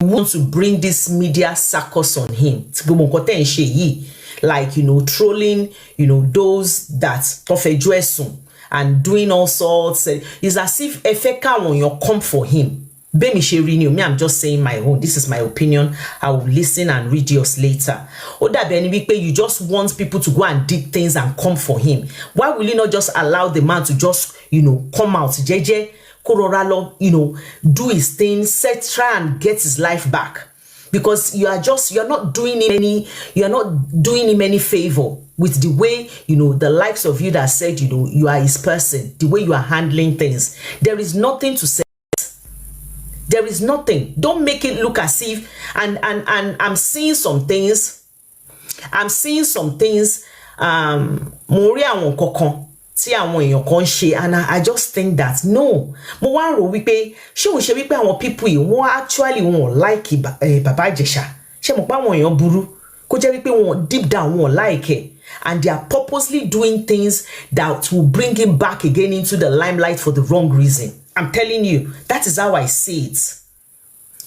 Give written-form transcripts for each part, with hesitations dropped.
want to bring this media circus on him. Like, trolling, those that and doing all sorts. It's as if Efeka on your come for him. Me, I'm just saying my own. This is my opinion. I will listen and read yours later. You just want people to go and dig things and come for him. Why will you not just allow the man to just, come out? JJ Kororalo, do his thing, try and get his life back. Because you're not doing him any favor with the way, the likes of you that said, you are his person, the way you are handling things. There is nothing to say. There is nothing. Don't make it look as if, and I'm seeing some things. Moria won kokon. And I just think that no. Mo wan ro wípé ṣé o ṣe wípé àwọn people yìí wọ́n actually wọ́n like Baba Ijesha. Ṣé mo pa àwọn èèyàn burú kó jẹ́ wípé wọ́n deep down wọ́n like it, and they are purposely doing things that will bring him back again into the limelight for the wrong reason. I'm telling you, that is how I see it.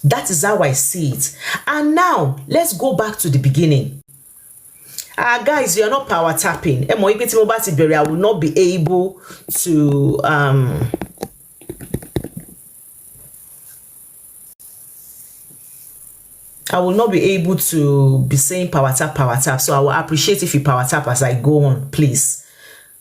That is how I see it. And now, let's go back to the beginning. Guys, you're not power tapping. I will not be able to... I will not be able to be saying power tap. So I will appreciate if you power tap as I go on, please.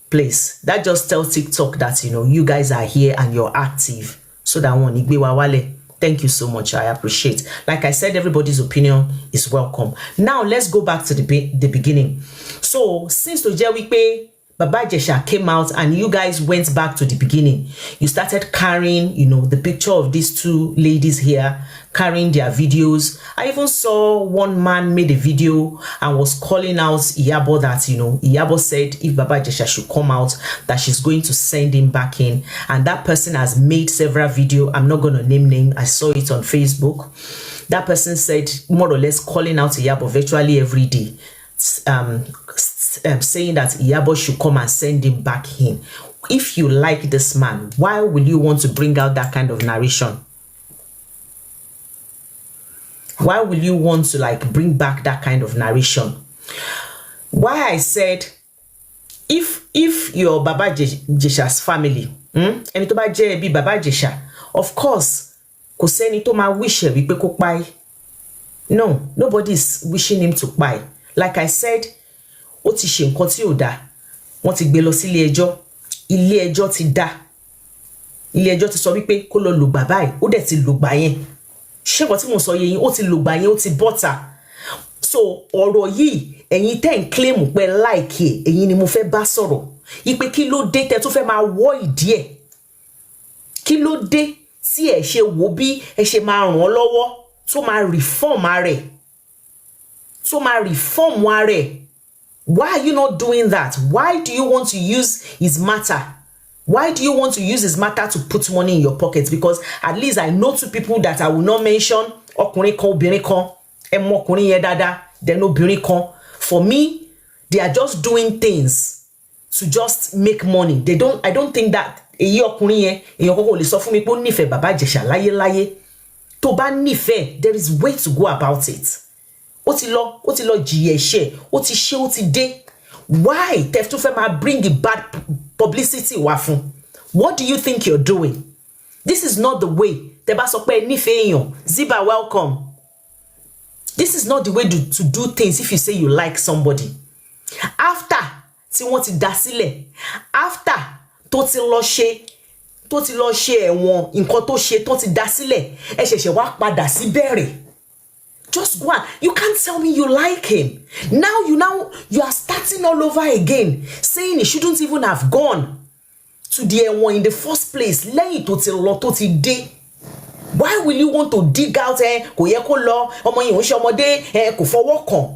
Please, that just tells TikTok that you guys are here and you're active. So that one igbe wale. Thank you so much. I appreciate. Like I said, everybody's opinion is welcome. Now let's go back to the beginning. So since Tojewipe Baba Ijesha came out and you guys went back to the beginning, you started carrying, the picture of these two ladies here, carrying their videos. I even saw one man made a video and was calling out Iyabo that, Iyabo said if Baba Ijesha should come out, that she's going to send him back in. And that person has made several videos. I'm not going to name names. I saw it on Facebook. That person said more or less calling out Iyabo virtually every day. Saying that Iyabo should come and send him back in. If you like this man, why will you want to bring out that kind of narration? Why will you want to bring back that kind of narration? Why I said if your Baba Ijesha's family, and to ba je bi Baba Ijesha, of course, kò sẹ́ni tó máa wish e wípé kó pa. No, nobody is wishing him to buy. Like I said, ó ti ṣe nǹkan tí ò dá. Wọ́n ti gbé lọ sí ilé ẹjọ́. Ilé ẹjọ́ ti dá. Ilé ẹjọ́ ti sọ wípé kó lọ lògbà báyìí. Ó dẹ̀ ti lògbà yẹn. Ṣé nǹkan tí mo sọ yẹn, ó ti lògbà yẹn, ó ti bọ́ta. So ọ̀rọ̀ yìí, ẹ̀yin tẹ́ ń claim pé like ẹ̀, ẹ̀yin ni mo fẹ́ bá sọ̀rọ̀. Ipe kí ló dé tẹ́ tó fẹ́ máa wọ́ ìdí ẹ̀. Kí ló dé tí ẹ ṣe wò bí ẹ ṣe máa ràn án lọ́wọ́ tó máa reform ara ẹ̀. So my reform ware. Why are you not doing that? Why do you want to use his matter? Why do you want to use his matter to put money in your pocket? Because at least I know two people that I will not mention. Ọkùnrin kan, obìnrin kan. Emo ọkùnrin yẹn dáadáa. Then obìnrin kan. For me, they are just doing things to just make money. I don't think that èyí ọkùnrin yẹn, èyàn kọ́kọ́ lè sọ fún mi pé ó nífẹ̀ẹ́ Baba Ijesha láyé. Tó bá nífẹ̀ẹ́, there is way to go about it. Ó ti lọ jìyà ẹ̀ṣẹ̀, ó ti ṣe, ó ti dé. Why tẹ́ tún fẹ́ máa bring the bad publicity wá fún? What do you think you're doing? This is not the way. Tẹ́ bá sọ pé nífẹ̀ẹ́ èèyàn, Ziba, welcome. This is not the way to do things if you say you like somebody. After tí wọ́n ti dá sílẹ̀, after tó ti lọ ṣe ẹ̀wọ̀n, nǹkan tó ṣe tó ti dá sílẹ̀, ẹ ṣẹ̀ṣẹ̀ wá padà sí bẹ̀rẹ̀. Just go on. You can't tell me you like him. Now you are starting all over again, saying he shouldn't even have gone to the one in the first place. Lẹ́yìn tó ti lọ tó ti dé. Why will you want to dig out kò yẹ kó lọ, ọmọ yìí ò ń ṣe ọmọdé, kò fọwọ́ kàn?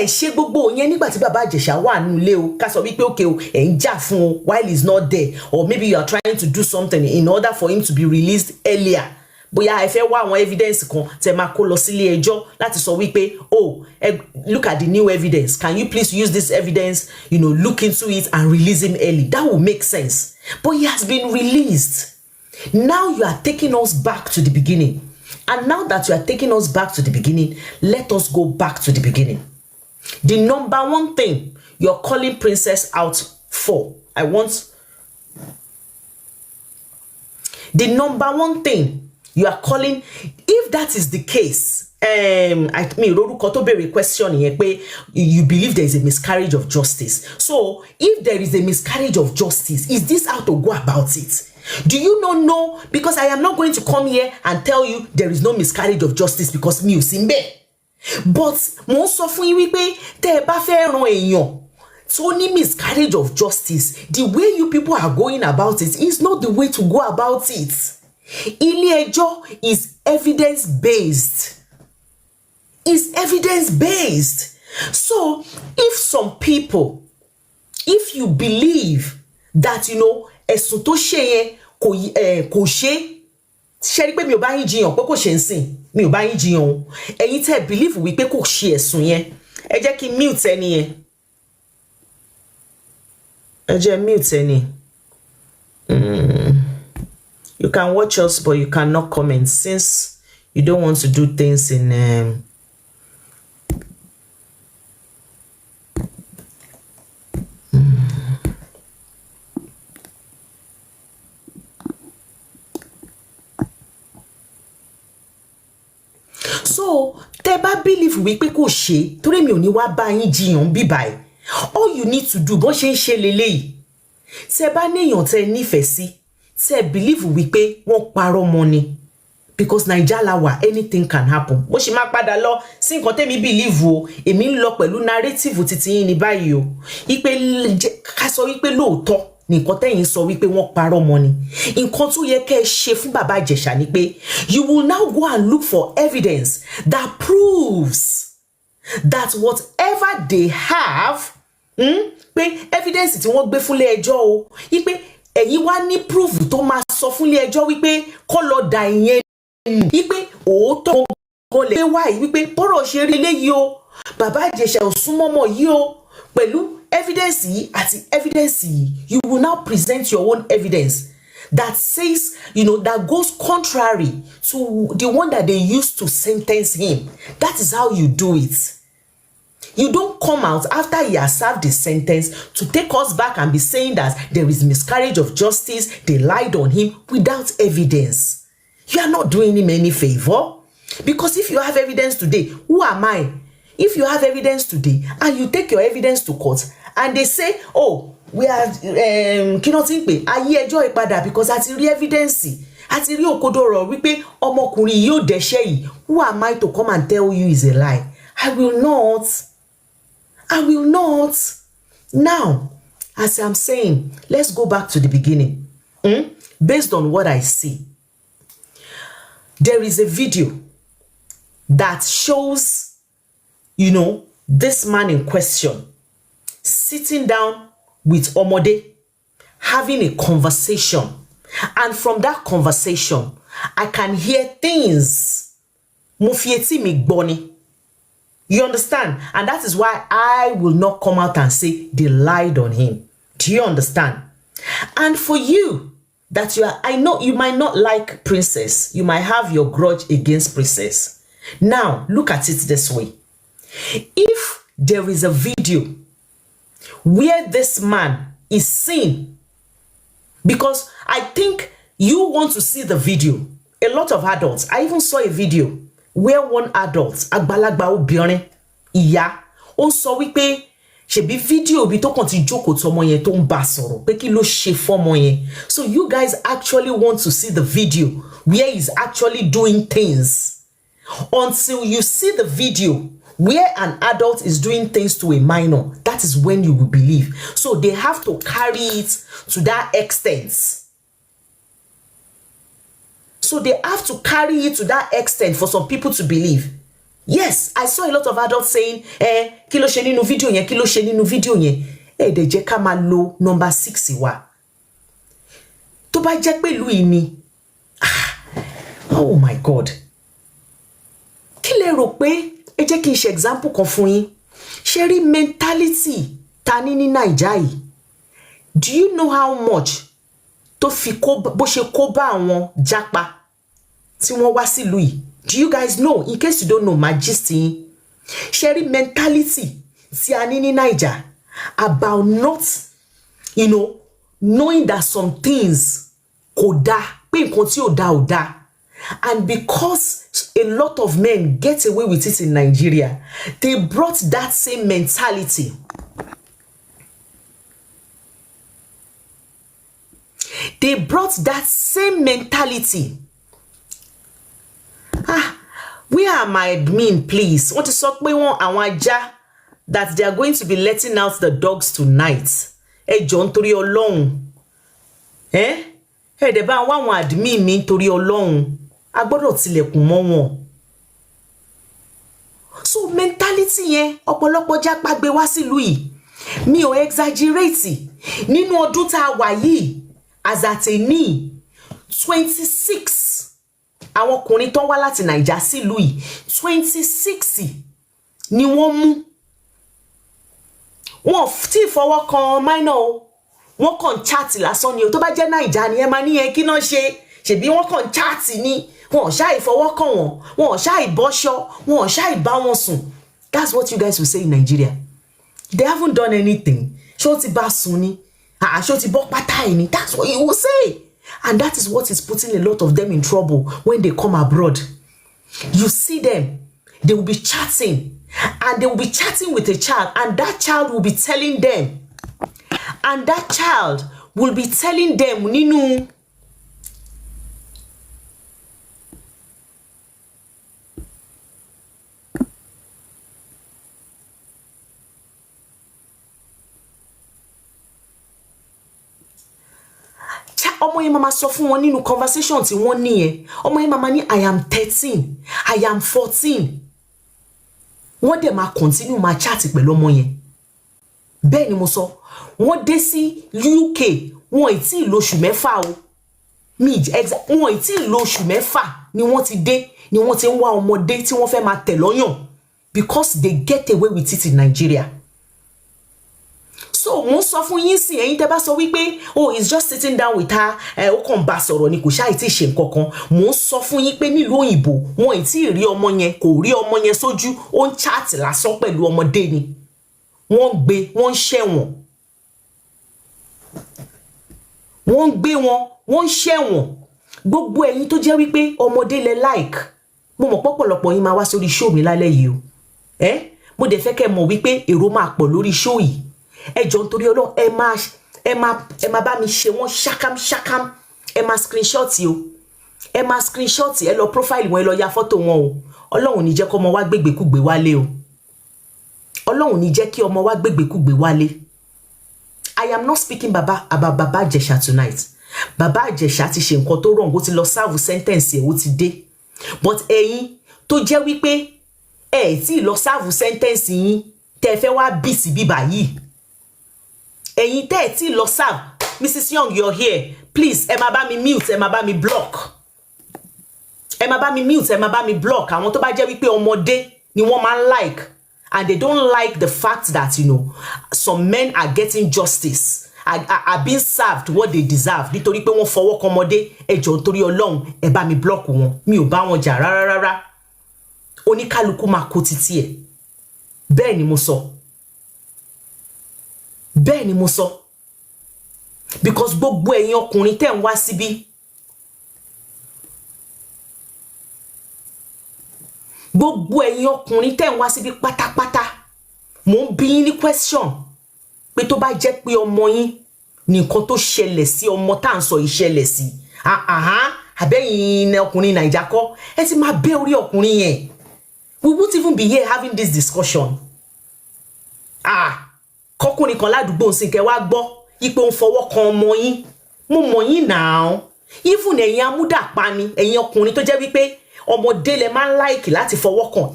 Ṣé gbogbo yẹn nígbà tí Baba Ijesha wà nínú ilé o, ká sọ wípé okay o, ń jà fún o while he's not there, or maybe you are trying to do something in order for him to be released earlier. Bóyá ẹ fẹ́ wá àwọn evidence kan tẹ́ máa kó lọ sílé ẹjọ́ láti sọ wípé look at the new evidence, can you please use this evidence, look into it and release him early. That will make sense. But he has been released. Now you are taking us back to the beginning. And now that you are taking us back to the beginning, let us go back to the beginning. The number one thing you're calling Princess out for, the number one thing you are calling, if that is the case, question here, you believe there is a miscarriage of justice. So if there is a miscarriage of justice, is this how to go about it? Do you not know? Because I am not going to come here and tell you there is no miscarriage of justice because mi ò sí ńbẹ̀. But mo sọ fún yín wípé tẹ́ bá fẹ́ ran èèyàn tó ní miscarriage of justice, the way you people are going about it is not the way to go about it. Ilé ẹjọ́ is evidence based. Is evidence based. So if some people, if you believe that ẹ̀sùn tó ṣe yẹn kò ṣe rí pé mi ò bá yín jiyàn pé kò ṣe ń sìn, mi ò bá yín jiyàn o, ẹ̀yin tẹ́ believe wípé kò ṣe ẹ̀sùn yẹn, ẹ jẹ́ kí mute ẹni yẹn, ẹ jẹ́ mute ẹni. You can watch us but you cannot comment since you don't want to do things in So tẹ́ bá believe wípé kò ṣe, torí mi ò ní wá bá yín jiyàn bí báyìí. All you need to do bó ṣe ń ṣe leléyìí. Tẹ́ bá néèyàn tẹ́ nífẹ̀ẹ́ sí, tẹ́ believe wípé wọ́n parọ́ mọ́ ni. Because Naija la wà, anything can happen. Bó ṣe máa padà lọ sí nǹkan tẹ́mi believe o, èmi ń lọ pẹ̀lú narrative titi yín ní báyìí o. Ipe ká sọ wípé lóòótọ́ ni nǹkan tẹ́yin sọ wípé wọ́n parọ́ mọ́ ni. Nǹkan tó yẹ kẹ́ ṣe fún bàbá Ìjẹ̀ṣà ni pé you will now go and look for evidence that proves that whatever they have, pé evidence tí wọ́n gbé fúnlé ẹjọ́ o, ipe ẹ̀yin wá ní proof tó máa sọ fúnlé ẹjọ́ wípé kó lọ dà ìyẹn nù, ipe òótọ́ gan lè wá yìí wípé bọ́rọ̀ ṣe rí eléyìí o, bàbá Ìjẹ̀ṣà ò súnmọ́mọ́ yìí o, pẹ̀lú evidence yìí àti evidence yìí, you will now present your own evidence that says, that goes contrary to the one that they used to sentence him. That is how you do it. You don't come out after he has served the sentence to take us back and be saying that there is miscarriage of justice, they lied on him without evidence. You are not doing him any favor. Because if you have evidence today, who am I? If you have evidence today and you take your evidence to court and they say, oh, we are kinotinpe ayé ẹjọ́ ìpadà because àti rí evidence, àti rí òkodoro wípé ọmọkùnrin yóò dẹ́ṣẹ̀ yìí, who am I to come and tell you is a lie? I will not. I will not. Now, as I'm saying, let's go back to the beginning. Based on what I see, there is a video that shows this man in question sitting down with Omode, having a conversation. And from that conversation, I can hear things. Mufieti migboni. You understand? And that is why I will not come out and say they lied on him. Do you understand? And for you, that I know you might not like Princess. You might have your grudge against Princess. Now, look at it this way. If there is a video where this man is seen, because I think you want to see the video, a lot of adults, I even saw a video where one adult, àgbàlagbà obìnrin, ìyá, ó sọ wípé ṣebí video bí tó kàn ti jókòó tọmọ yẹn tó ń bá sọ̀rọ̀ pé kí ló ṣe fọ́mọ yẹn. So you guys actually want to see the video where he's actually doing things. Until you see the video where an adult is doing things to a minor, that is when you will believe. So they have to carry it to that extent. So they have to carry it to that extent for some people to believe. Yes, I saw a lot of adults saying, kí ló ṣe nínú video yẹn, kí ló ṣe nínú video yẹn. De jẹ́ ká máa lo number 6 wa. Tó bá jẹ́ pé ìlú yìí ni. Oh my God. Kí lẹ rò pé, ẹ jẹ́ kí n ṣe example kan fún yín. Ṣé rí mentality ta ní Naija yìí. Do you know how much tó fi kó bó ṣe kó bá àwọn jápa tí wọ́n wá sí ìlú yìí? Do you guys know? In case you don't know, majesty, sharing mentality, si anini Niger, about not, you know, knowing that some things koda, pe nkan ti o da. And because a lot of men get away with it in Nigeria, they brought that same mentality. They brought that same mentality. Where are my admin, please? Want to talk about awaja that they are going to be letting out the dogs tonight? John torí Ọlọ́run. De ba wa admin mi torí Ọlọ́run. A gbọ́dọ̀ tilẹ̀kùn mọ́ wọn. So mentality yẹn ọ̀pọ̀lọpọ̀ japa gbé wá sílùú yìí. Mi ò exaggerate. Nínú ọdún tá wà yìí, as at a ní 26 àwọn ọkùnrin tó wá láti Naija sílùú yìí, 26 ni wọ́n mú. Wọ́n tí fọwọ́ kan minor o. Wọ́n kàn chat lásán ni o. Tó bá jẹ́ Naija ni ẹ máa ní ẹ kí náà ṣe. Ṣebí wọ́n kàn chat ni. Wọ́n ṣá ìfọwọ́ kan wọn. Wọ́n ṣá ìbọ́ṣọ́. Wọ́n ṣá ìbá wọn sùn. That's what you guys will say in Nigeria. They haven't done anything. Ṣó ti bá sùn ni. Ṣó ti bọ́ pátá ẹ̀ ni. That's what you will say. And that is what is putting a lot of them in trouble when they come abroad. You see them, they will be chatting, and they will be chatting with a child, and that child will be telling them, Ninu, ọmọ yẹn mama sọ fún wọn nínú conversation tí wọ́n ní yẹn. Ọmọ yẹn mama ní I am 13, I am 14. Wọ́n dẹ̀ máa continue máa chat pẹ̀lú ọmọ yẹn. Bẹ́ẹ̀ ni mo sọ. Wọ́n dé sí UK, wọ́n ì tí lóṣù mẹ́fà o. Wọ́n ì tí lóṣù mẹ́fà ni wọ́n ti dé, ni wọ́n ti ń wá ọmọdé tí wọ́n fẹ́ máa tẹ̀ lọ́yàn, because they get away with it in Nigeria. So mo sọ fún yín sí ẹ̀yin tẹ́ bá sọ wípé he's just sitting down with her, ó kàn bá sọ̀rọ̀ ni kò ṣáà tí ṣe nǹkankan. Mo sọ fún yín pé nílùú òyìnbó wọn ì tí rí ọmọ yẹn, kò rí ọmọ yẹn sójú, ó ń chat lásán pẹ̀lú ọmọdé ni. Wọ́n gbé, wọ́n ṣẹ̀wọ̀n. Wọ́n gbé wọn, wọ́n ṣẹ̀wọ̀n. Gbogbo ẹ̀yin tó jẹ́ wípé ọmọdé lẹ like. Mo mọ̀ pọ̀pọ̀lọpọ̀ yín máa wá sórí show mi lálẹ́ yìí o. Mo dẹ̀ fẹ́ kẹ́ mọ̀ wípé èrò máa pọ̀ lórí show yìí. Ẹ jọ̀ọ́ nítorí Ọlọ́run ẹ máa bá mi ṣe wọ́n ṣákám. Ẹ máa screenshot o. Ẹ máa screenshot, ẹ lọ profile wọn, ẹ lọ ya photo wọn o. Ọlọ́run ní jẹ́ kí ọmọ wa gbégbékúgbé wálé o. Ọlọ́run ní jẹ́ kí ọmọ wa gbégbékúgbé wálé. I am not speaking about Baba Ijesha tonight. Baba Ijesha ti ṣe nǹkan tó wrong, ó ti lọ serve sentence ẹ̀, ó ti dé. But ẹ̀yin tó jẹ́ wípé tí lọ serve sentence yín, tẹ́ fẹ́ wá bí sí bíbá yìí. Ẹ̀yin tẹ́ tí lọ serve, Mrs. Young, you're here. Please, ẹ má bá mi mute, ẹ má bá mi block. Ẹ má bá mi mute, ẹ má bá mi block. Àwọn tó bá jẹ́ wípé ọmọdé ni wọ́n máa like, and they don't like the fact that, you know, some men are getting justice, are being served what they deserve. Nítorí pé wọ́n fọwọ́ kan ọmọdé, ẹ jọ̀ọ́ nítorí Ọlọ́run, ẹ bá mi block wọn. Mi ò bá wọn jà rárá. Oníkálukú máa kó títí ẹ̀. Bẹ́ẹ̀ ni mo sọ. Bẹ́ẹ̀ ni mo sọ. Because gbogbo ẹ̀yin ọkùnrin tẹ́ ń wá síbí. Gbogbo ẹ̀yin ọkùnrin tẹ́ ń wá síbí pátápátá. Mo ń bi yín ní question. Pé tó bá jẹ́ pé ọmọ yín ní nǹkan tó ṣẹlẹ̀ sí ọmọ tá ń sọ ìṣẹ̀lẹ̀ sí. Àbẹ́yìn ọkùnrin Naija kọ́. Ẹ ti máa bẹ́ orí ọkùnrin yẹn. We won't even be here having this discussion. Kọkùnrin kan ládùúgbò ń sin kẹ́ wá gbọ́ ipò ń fọwọ́ kan ọmọ yín. Mo mọ̀ yín now. Even ẹ̀yin amúdàpani, ẹ̀yin ọkùnrin tó jẹ́ wípé ọmọdé lẹ máa ń like láti fọwọ́ kan.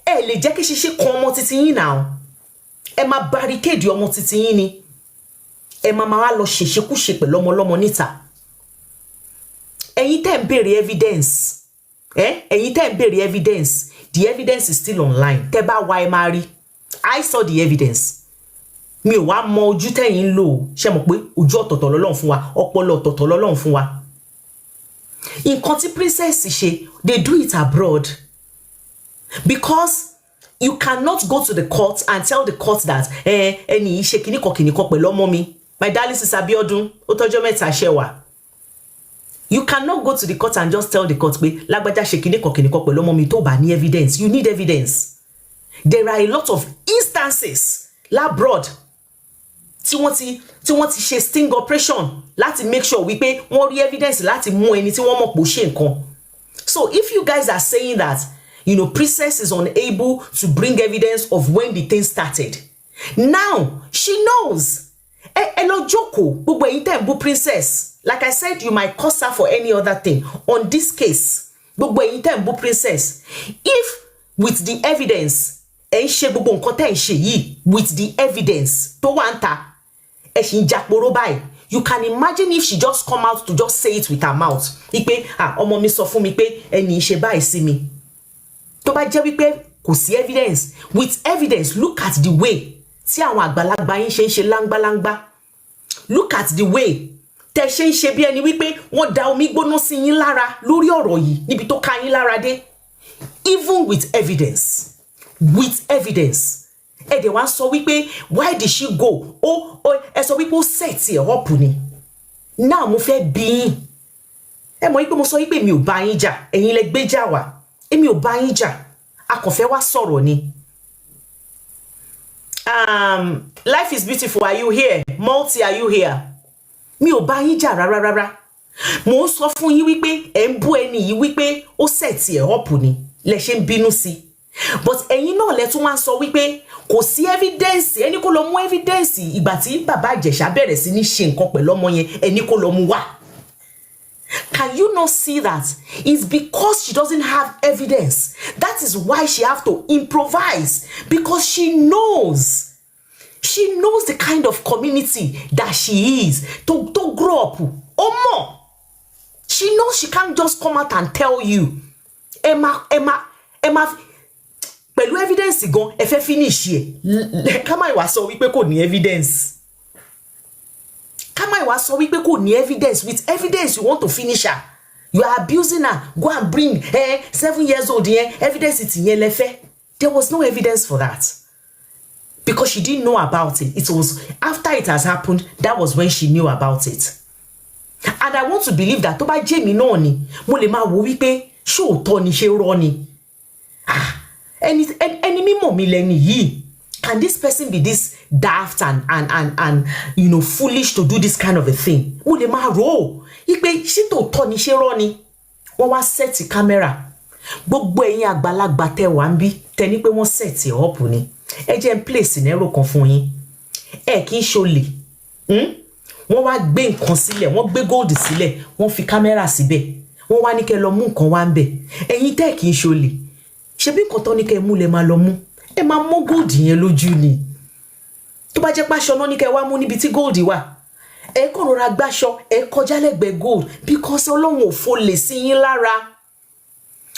Ẹ lè jẹ́ kí ṣíṣe kan ọmọ títí yín now. Ẹ máa barricade ọmọ títí yín ni. Ẹ máa wá lọ ṣèṣekúṣe pẹ̀lú ọmọlọ́mọ níta. Ẹ̀yin tẹ́ ń béèrè evidence. Ẹ̀yin tẹ́ ń béèrè evidence. The evidence is still online. Tẹ́ bá wá ẹ máa rí. I saw the evidence. Mi ò wá mọ ojú tẹ́yin lò. Ṣé mọ̀ pé ojú ọ̀tọ̀ọ̀tọ̀ lọ́lọ́run fún wa, ọpọlọ ọ̀tọ̀ọ̀tọ̀ lọ́lọ́run fún wa. nǹkan tí princess ṣe, they do it abroad. Because you cannot go to the court and tell the court that ẹni ṣe kiniko pẹ̀lú ọmọ mi. My darling sister Abiodun, ó tọ́jọ́ mẹ́ta ṣe wà. You cannot go to the court and just tell the court pé lágbájá ṣe kiniko pẹ̀lú ọmọ mi tó bá ní evidence. You need evidence. There are a lot of instances labroad tí wọ́n ti ṣe sting operation láti make sure wípé wọ́n rí evidence láti mú ẹni tí wọ́n mọ̀ pé ó ṣe nǹkan. So if you guys are saying that, you know, princess is unable to bring evidence of when the thing started, now she knows. Lọ jókòó, gbogbo ẹ̀yin tẹ́ ń bú princess. Like I said, you might curse her for any other thing. On this case, gbogbo ẹ̀yin tẹ́ ń bú princess, if with the evidence ẹ ń ṣe gbogbo nǹkan tẹ́ ń ṣe yìí with the evidence tó wà ń ta, ẹ ṣì ń jàporó báyìí, you can imagine if she just come out to just say it with her mouth. Wípé ọmọ mi sọ fún mi pé ẹni ṣe báyìí sí mi. Tó bá jẹ́ wípé kò sí evidence, with evidence, look at the way tí àwọn àgbàlagbà yín ṣe ń ṣe láńgbáláńgbá. Look at the way tẹ́ ṣe ń ṣe bí ẹni wípé wọ́n da omi gbóná sí yín lára lórí ọ̀rọ̀ yìí níbi tó ká yín lára dé. Even with evidence. With evidence. Ẹ dẹ̀ wá sọ wípé why did she go? Ẹ sọ wípé ó set ẹ̀ up ni. Now mo fẹ́ bí yín. Ẹ mọ̀ wípé mo sọ wípé mi ò bá yín jà, ẹ̀yin lẹ gbé jà wá. Èmi ò bá yín jà. A kàn fẹ́ wá sọ̀rọ̀ ni. Life is beautiful. Are you here? Multi, are you here? Mi ò bá yín jà rárá. Mo ń sọ fún yín wípé ẹ ń bú ẹni yìí wípé ó set ẹ̀ up ni. Lẹ ṣe ń bínú sí. But ẹ̀yin náà lẹ tún wá sọ wípé kò sí evidence, ẹni kó lọ mú evidence ìgbà tí bàbá Ìjẹ̀ṣà bẹ̀rẹ̀ sí ní ṣe nǹkan pẹ̀lú ọmọ yẹn, ẹni kó lọ mú wá. Can you not see that? It's because she doesn't have evidence. That is why she have to improvise, because she knows. She knows the kind of community that she is to grow up. Or more. She knows she can't just come out and tell you, Emma, pẹ̀lú evidence gan, ẹ fẹ́ finish ẹ. Kama ìwà sọ wípé kò ní evidence. Kama ìwà sọ wípé kò ní evidence. With evidence you want to finish her. You are abusing her. Go and bring 7 years old evidence it yẹn lẹ fẹ́. There was no evidence for that. Because she didn't know about it. It was after it has happened, that was when she knew about it. And I want to believe that tó bá jẹ́ mi náà ni, mo lè máa wò wípé ṣé òótọ́ ni, ṣé irọ́ ni. Ẹni mímọ̀ mi lẹ́ni yìí. Can this person be this daft and you know, foolish to do this kind of a thing? Mo lè máa rò ó wípé ṣé tòótọ́ ni, ṣé irọ́ ni. Wọ́n wá set camera. Gbogbo ẹ̀yin àgbàlagbà tẹ́ wà ń bí, tẹ́ ní pé wọ́n set up ni. Ẹ jẹ́ n play scenario kan fún yín. Ẹ kì í ṣolè. Wọ́n wá gbé nǹkan sílẹ̀, wọ́n gbé gold sílẹ̀, wọ́n fi camera síbẹ̀. Wọ́n wá ní kẹ́ lọ mú nǹkan wá ń bẹ̀. Ẹ̀yin tẹ́ kì í ṣolè. Ṣebí nǹkan tó ní kẹ́ mú lẹ máa lọ mú. Ẹ máa mú gold yẹn lójú ni. Tó bá jẹ́ pé aṣọ náà ní kẹ́ wá mú níbi tí gold wà. Ẹ kàn rọra gbáṣọ, ẹ kọjá lẹ́gbẹ̀ẹ́ gold, because Ọlọ́run ò fọlẹ̀ sí yín lára.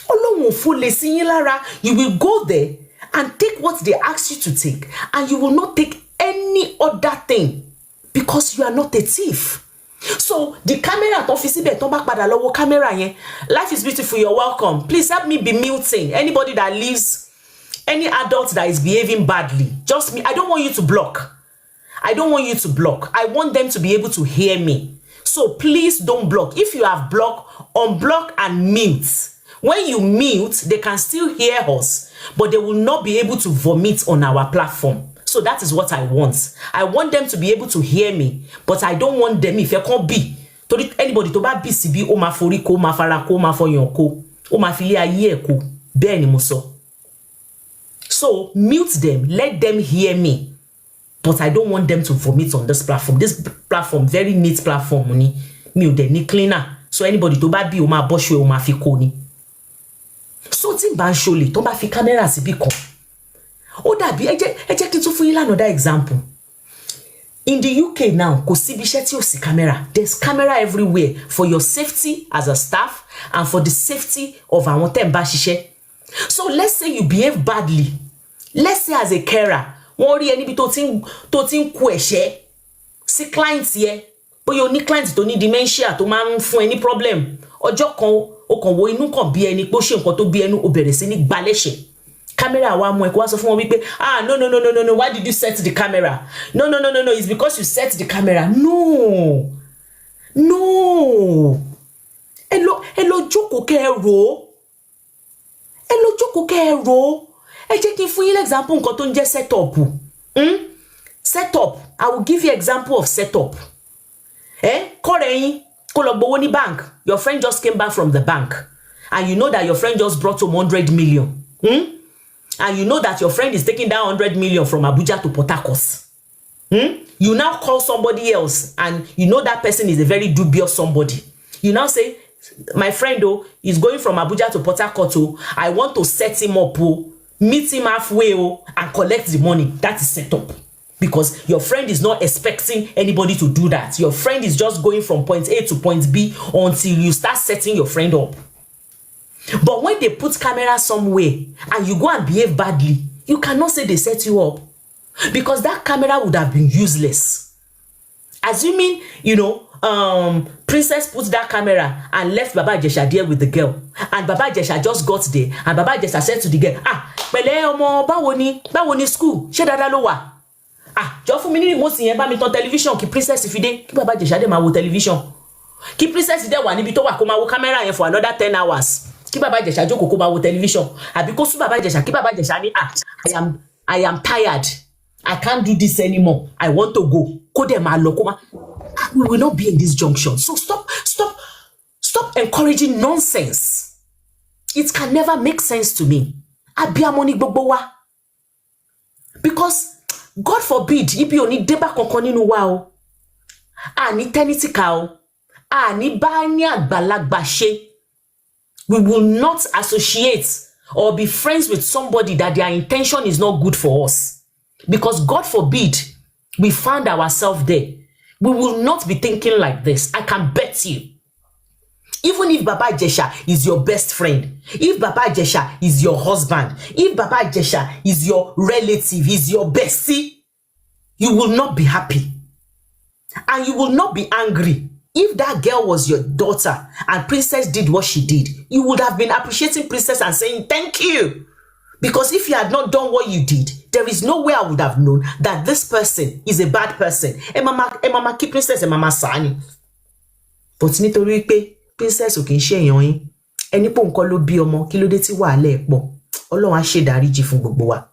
Ọlọ́run ò fọlẹ̀ sí yín lára. You will go there and take what they ask you to take, and you will not take any other thing, because you are not a thief. So the camera tó fi síbẹ̀ tó bá padà lọ́wọ́ camera yẹn. Life is beautiful. You're welcome. Please help me be muting anybody that leaves, any adult that is behaving badly. Just me. I don't want you to block. I don't want you to block. I want them to be able to hear me. So please don't block. If you have blocked, unblock and mute. When you mute, they can still hear us, but they will not be able to vomit on our platform. So that is what I want. I want them to be able to hear me, but I don't want them, if you can't be, to anybody to ba BCB, o ma foriko, o ma farako, o ma foyonko, o ma fili ayeko, bẹ́ẹ̀ ni mo sọ. So mute them, let them hear me, but I don't want them to vomit on this platform. This platform, very neat platform, ni mi ò dẹ̀ ní cleaner. So anybody to ba bi, o ma bọ́ṣu, o ma fi ko ni. So tí bá ń ṣolè, tó bá fi camera síbí kan. Ó dàbí ẹ jẹ́ kí n tún fún yín another example. In the UK now, kò síbi iṣẹ́ tí ò sí camera. There's camera everywhere for your safety as a staff and for the safety of àwọn tẹ́ ń bá ṣiṣẹ́. So let's say you behave badly. Let's say as a carer, wọ́n rí ẹni bí tó ti ń kú ẹ̀ṣẹ̀ sí client yẹ. Bóyá o ní client tó ní dementia tó máa ń fún ẹ ní problem. ọjọ́ kan ó kàn wo inú kan bí ẹni pé ó ṣe nǹkan tó bí ẹnu ó bẹ̀rẹ̀ sí ní gbalẹ́ṣẹ̀. Camera wa mú ẹ kó wá sọ fún wọn wípé no, why did you set the camera? No, it's because you set the camera. No. Ẹ lọ jókòó kẹ́ ẹ rò. Ẹ jẹ́ kí n fún yín example nǹkan tó ń jẹ́ setup. Setup. I will give you example of setup. Kọ́rẹ́ yín kó lọ gbowó ní bank. Your friend just came back from the bank. And you know that your friend just brought home 100 million. And you know that your friend is taking that 100 million from Abuja to Port Harcourt. You now call somebody else and you know that person is a very dubious somebody. You now say, my friend is going from Abuja to Port Harcourt. I want to set him up, meet him halfway and collect the money. That is set up. Because your friend is not expecting anybody to do that. Your friend is just going from point A to point B until you start setting your friend up. But when they put camera somewhere and you go and behave badly, you cannot say they set you up. Because that camera would have been useless. Assuming, Princess put that camera and left Baba Ijesha there with the girl. And Baba Ijesha just got there. And Baba Ijesha said to the girl, pẹ̀lẹ́ ọmọ, báwo ni school? Ṣé dáadáa ló wà? Jọ fún mi ní remote yẹn bá mi tan television kí Princess fi dé. Kí Baba Ijesha dé máa wo television. Kí Princess dé wà níbi tó wà kó máa wo camera yẹn for another 10 hours. Kí Baba Ijesha jókòó kó máa wo television. Àbí kó sú Baba Ijesha kí Baba Ijesha ní I am tired. I can't do this anymore. I want to go. Kó dẹ̀ máa lọ kó máa. We will not be in this junction. So stop encouraging nonsense. It can never make sense to me. Abiyamọ ni gbogbo wa. Because God forbid, ibi oni deba kankan nínú wa o. Ani tenity ka o. Ani bá ní àgbàlagbà ṣe. We will not associate or be friends with somebody that their intention is not good for us. Because God forbid, we found ourselves there. We will not be thinking like this. I can bet you. Even if Baba Ijesha is your best friend, if Baba Ijesha is your husband, if Baba Ijesha is your relative, is your bestie, you will not be happy. And you will not be angry. If that girl was your daughter and Princess did what she did, you would have been appreciating Princess and saying, thank you. Because if you had not done what you did, there is no way I would have known that this person is a bad person. Mama keep Princess and Mama Sani. But nítorí pé Princess ò kì í ṣe èèyàn yín. Ẹni pò nǹkan ló bí ọmọ, kí ló dé tí wàhálà ẹ̀ pọ̀. Ọlọ́run á ṣe ìdáríjì fún gbogbo wa.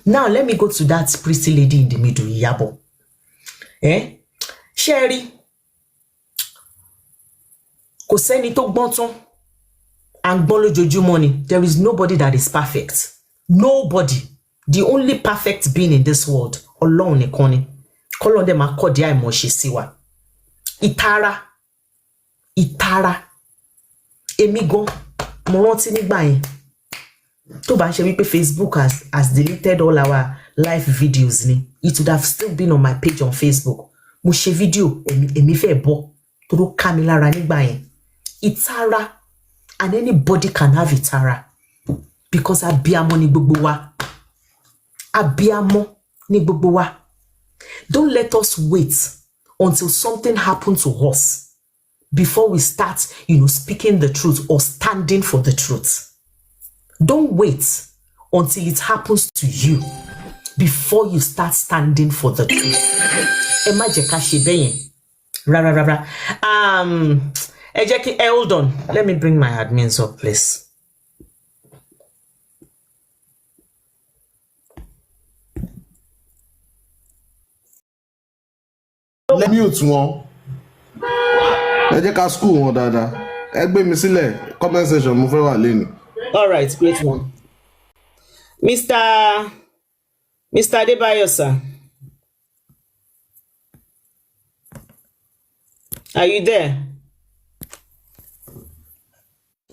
Now let me go to that pretty lady in the middle, Iyabo. Sherry. Kò sẹ́ni tó gbọ́n tán. And money. There is nobody that is perfect. Nobody. The only perfect being in this world. Ọlọ́run nìkan ni. Kọ́lọ́run dẹ̀ máa kọ́ di àìmọ̀ṣe sí wa. Ìtara. Èmi gan mo rántí nígbà yẹn. Tó bá ṣe wípé Facebook has deleted all our live videos ni. It would have still been on my page on Facebook. Mo ṣe video èmi fẹ́ bọ́. Tó ká mi lára nígbà yẹn. Ìtara. And anybody can have itara. Because abiyamọ ni gbogbo wa. Abiyamọ ni gbogbo wa. Don't let us wait until something happens to us before we start, speaking the truth or standing for the truth. Don't wait until it happens to you before you start standing for the truth. Ẹ má jẹ́ ká ṣe bẹ́yẹn. Rárá. Hold on. Let me bring my admins up, please. Let me mute one. Ẹ jẹ́ ká school wọn dáadáa. Ẹ gbé mi sílẹ̀ comment section mo fẹ́ wà lẹ́nu. All right, great one. Mr. Adebayo, sir. Are you there?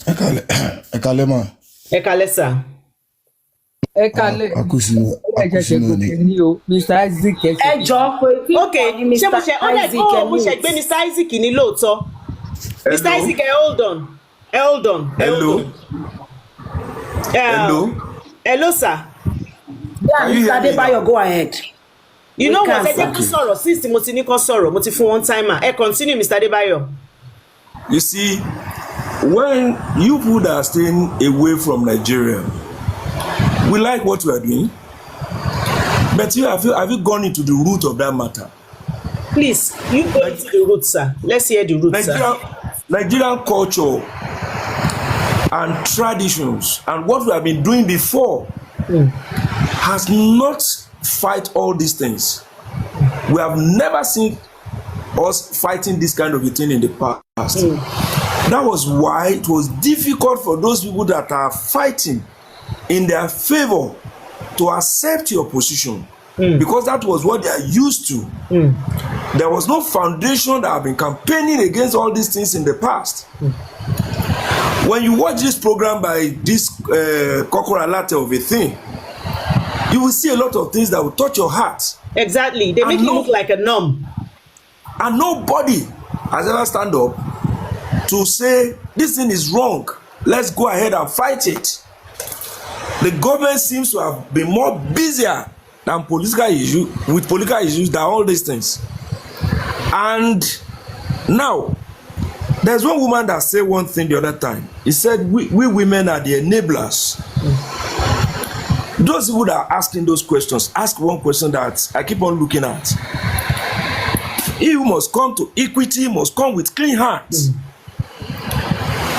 Ẹ kálẹ́ ma. Ẹ kálẹ́, sir. Ẹ kálẹ́. Akusi ni o. Mr. Isaac. Ẹ jọ̀ọ́ pé okay. Ṣé mo ṣe gbé Mr. Isaac ní lóòótọ́? Mr. Isaac, hold on. Hello. Hello, sir. Yeah, Mr. Adebayo, go ahead. You know what? Ẹ jẹ́ kó sọ̀rọ̀ since mo ti ní kó sọ̀rọ̀, mo ti fún one timer. Continue, Mr. Adebayo. You see, when you people that are staying away from Nigeria, we like what we are doing, but have you gone into the root of that matter? Please, you go into the root, sir. Let's hear the root, Nigerian culture and traditions and what we have been doing before has not fight all these things. We have never seen us fighting this kind of a thing in the past. That was why it was difficult for those people that are fighting in their favor to accept your position, because that was what they are used to. There was no foundation that have been campaigning against all these things in the past. When you watch this program by this Kokora Latte of a thing, you will see a lot of things that will touch your heart. Exactly. They make you look like a numb. And nobody has ever stand up to say this thing is wrong. Let's go ahead and fight it. The government seems to have been more busier than political issues than all these things. And now, there's one woman that said one thing the other time. He said, we women are the enablers. Those people that are asking those questions, ask one question that I keep on looking at. He who must come to equity must come with clean hands.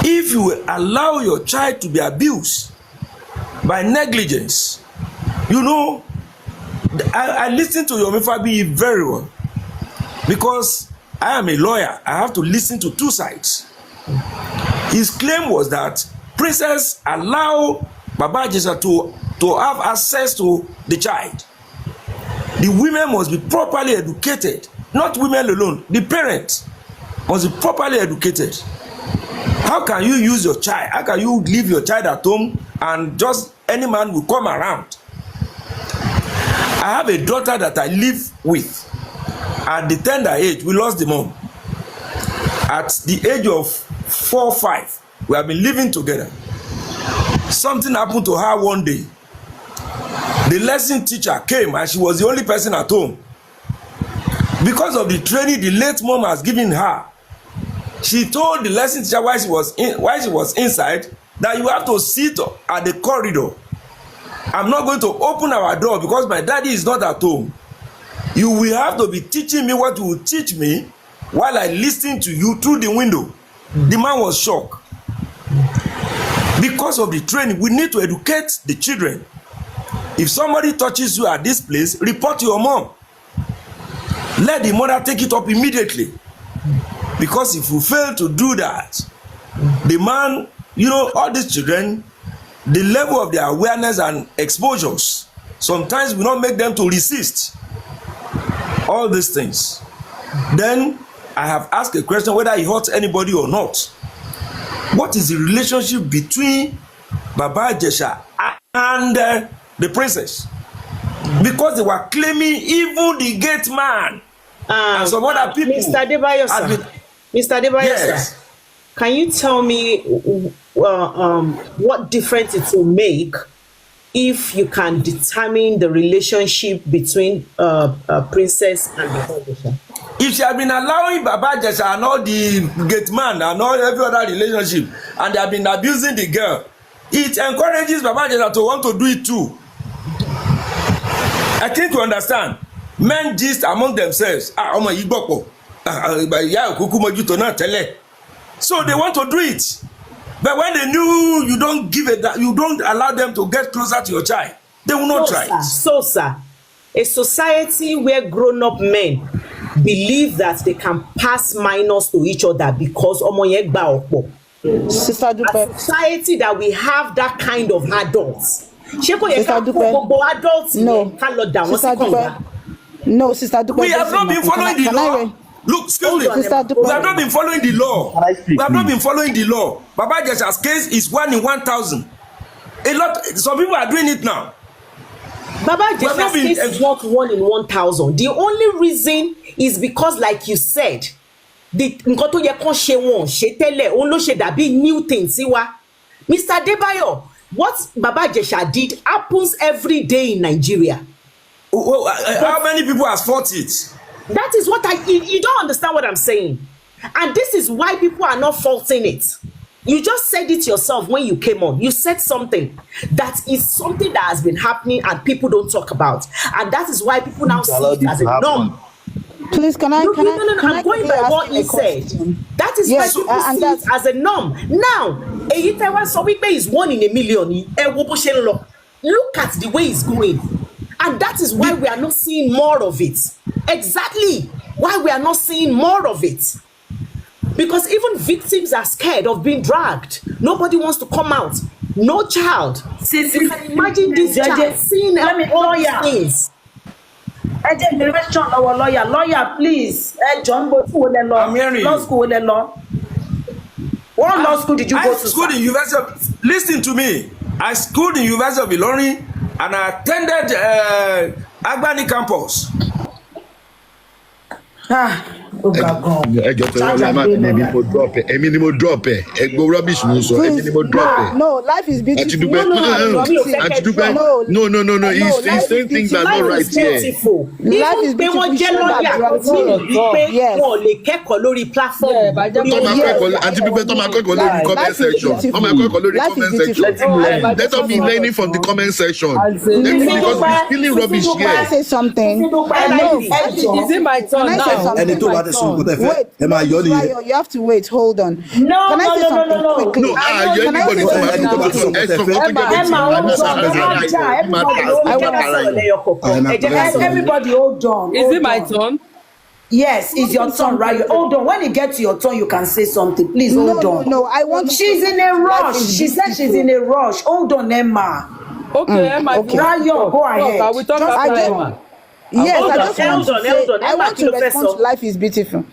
If you allow your child to be abused by negligence, you know, I listen to Yomi Fabi very well, because I am a lawyer. I have to listen to two sides. His claim was that Princess allow Baba Ijesha to have access to the child. The women must be properly educated. Not women alone. The parents must be properly educated. How can you use your child? How can you leave your child at home and just any man will come around? I have a daughter that I live with. At the tender age, we lost the mom. At the age of 4 or 5, we have been living together. Something happened to her one day. The lesson teacher came and she was the only person at home. Because of the training the late mom has given her, she told the lesson teacher while she was inside that you have to sit at the corridor. I'm not going to open our door because my daddy is not at home. You will have to be teaching me what you will teach me while I listen to you through the window. The man was shocked. Because of the training, we need to educate the children. If somebody touches you at this place, report to your mom. Let the mother take it up immediately. Because if you fail to do that, the man, you know, all these children, the level of their awareness and exposures sometimes will not make them to resist all these things. Then I have asked a question whether he hurts anybody or not. What is the relationship between Baba Ijesha and the princess? Because they were claiming even the gate man and some other people. Mr. Adebayo, Mr. Adebayo, yes. Can you tell me what difference it will make if you can determine the relationship between princess and the Ijesha? If she had been allowing Baba Ijesha and all the gate man and all every other relationship, and they have been abusing the girl, it encourages Baba Ijesha to want to do it too. I think you understand. Men gist among themselves. So they want to do it. But when they knew you don't give it, you don't allow them to get closer to your child, they will not try it. So, sir, a society where grown-up men believe that they can pass minors to each other because SisDupe. a society that we have that kind of adults. SisDupe. No, SisDupe. We have not been following the law. Look, excuse me. We have not been following the law. We have not been following the law. Baba Ijesha's case is 1 in 1,000. A lot. Some people are doing it now. Baba Ijesha's case is not 1 in 1,000. The only reason is because, like you said, the nǹkan tó yẹ kán ṣe wọn ṣe tẹ́lẹ̀ òun ló ṣe dàbí new thing sí wa. Mr. Adebayo, what Baba Ijesha did happens every day in Nigeria. How many people has fought it? That is what you don't understand what I'm saying. And this is why people are not faulting it. You just said it yourself when you came on. You said something that is something that has been happening and people don't talk about. And that is why people now see it as a norm. Please, can I? No, I'm going by what he said. That is why people see it as a norm. Now, is 1 in a million. Look at the way it's going. And that is why we are not seeing more of it. Exactly why we are not seeing more of it. Because even victims are scared of being dragged. Nobody wants to come out. No child. You can imagine this child seeing all these things. Lawyer, please. John, I'm hearing law you. school, What law school did you go to? I schooled in University of... Listen to me. I schooled in University of Ilorin and I attended Agbani campus. ẹjọ tó yẹ máa ní èmi ni mo drop ẹ ẹgbẹ rubbish ló sọ èmi ni mo drop ẹ. No, life is beautiful. No. He's saying things that are not right here. Life is beautiful. Yes. Àti pípẹ́ tó máa kẹ́kọ̀ọ́ lórí comment section. Wọ́n máa kẹ́kọ̀ọ́ lórí comment section. Let us be learning from the comment section. Because we're stealing rubbish here. Can I say something? Is it my turn now? Wait, you have to wait. Hold on. No, Can I say something quickly? No, anybody to everybody hold on. Is it my turn? Yes, it's your turn, right? Hold on. When you get to your turn, you can say something. Please hold on. No, I want. She's in a rush. She said she's in a rush. Hold on, Emma. Okay, Emma. Okay. Rayo, go ahead. I will talk after Emma. Yes, Hold I on, just want to say, I want to respond to life is beautiful.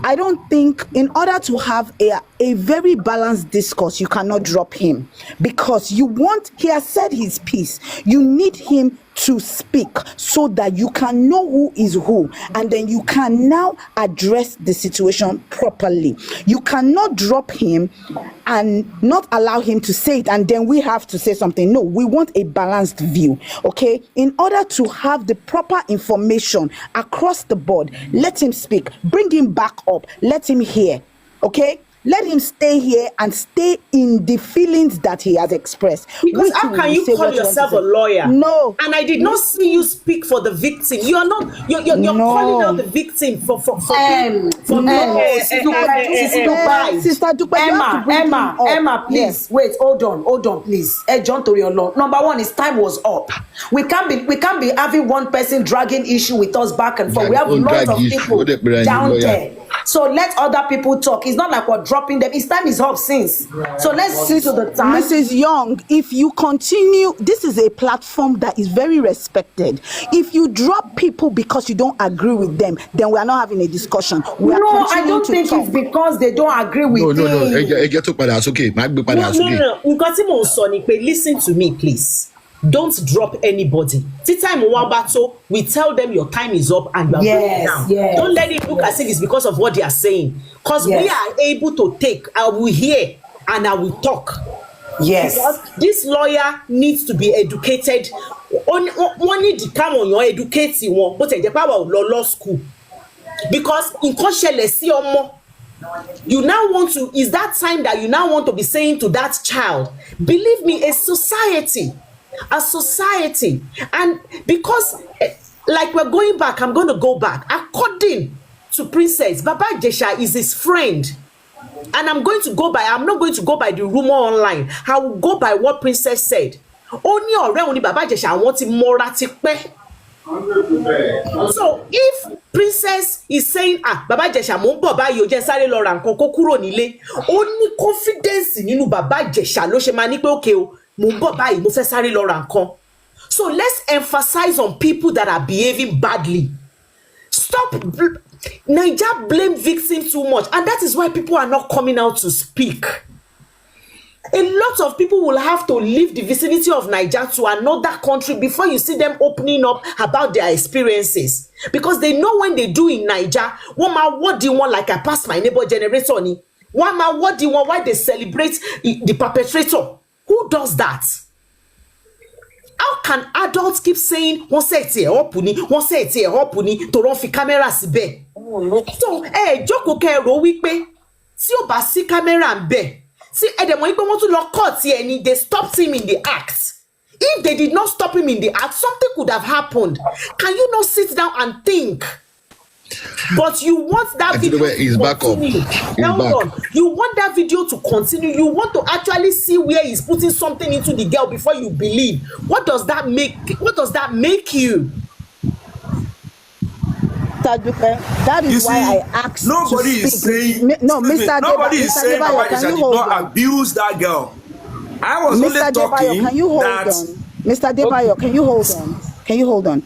I don't think in order to have a very balanced discourse, you cannot drop him because he has said his piece. You need him to speak so that you can know who is who, and then you can now address the situation properly. You cannot drop him and not allow him to say it, and then we have to say something. No, we want a balanced view, okay? In order to have the proper information across the board, let him speak. Bring him back up. Let him hear, okay? Let him stay here and stay in the feelings that he has expressed. Because how can you call yourself a lawyer? No. And I did not see you speak for the victim. You are not. You're calling out the victim for Sister Dupe, Emma, please. Yes. Wait, hold on, please. John Toriolo. Number one is time was up. We can't be having one person dragging issue with us back and forth. We have lots of people down there. So let other people talk. It's not like we're dropping them. His time is up since. So let's see to the time. Mrs. Young, if you continue, this is a platform that is very respected. If you drop people because you don't agree with them, then we are not having a discussion. I don't think it's because they don't agree with No. It's okay. No. Listen to me, please. Don't drop anybody. The time we tell them your time is up and you are going down. Yes, don't let it look as if it's because of what they are saying. Because we are able to take, I will hear and I will talk. Yes. Because this lawyer needs to be educated. One need to come on your educating one, but the power of law school. Because in you now want to, is that time that you now want to be saying to that child, believe me, a society, and because like we're going back, I'm going to go back. According to Princess, Baba Ijesha is his friend, and I'm not going to go by the rumor online. I will go by what Princess said. Only Baba Ijesha want him more. So if Princess is saying Baba Ijesha mo nbo bayi o je sáré lọ ra nǹkan kó kúrò nílé, ó ní confidence nínú Baba Ijesha ló ṣe máa ní pé okay o mo nbo bayi mo fẹ́ sáré lọ ra nǹkan. So let's emphasize on people that are behaving badly. Stop. Naija blame victims too much, and that is why people are not coming out to speak. A lot of people will have to leave the vicinity of Naija to another country before you see them opening up about their experiences. Because they know when they do in Naija, what do you want, like I pass my neighbor generator ni? What do you want, why they celebrate the perpetrator? Who does that? How can adults keep saying, wọ́n say it's a hopuni, to run fi camera síbẹ̀? So, jókòó kẹ́ rò wípé tí ó bá sí camera ńbẹ̀, See, they stopped him in the act. If they did not stop him in the act, something could have happened. Can you not sit down and think? But you want that video to continue. Hold on. You want that video to continue. You want to actually see where he's putting something into the girl before you believe. What does that make? What does that make you? That is why I asked. Nobody is saying. No, Mr. Nobody is saying Debayo, Ijesha did not abuse that girl. I was only talking can you hold that. on? Mr. Debayo, can you hold on? Can you hold on?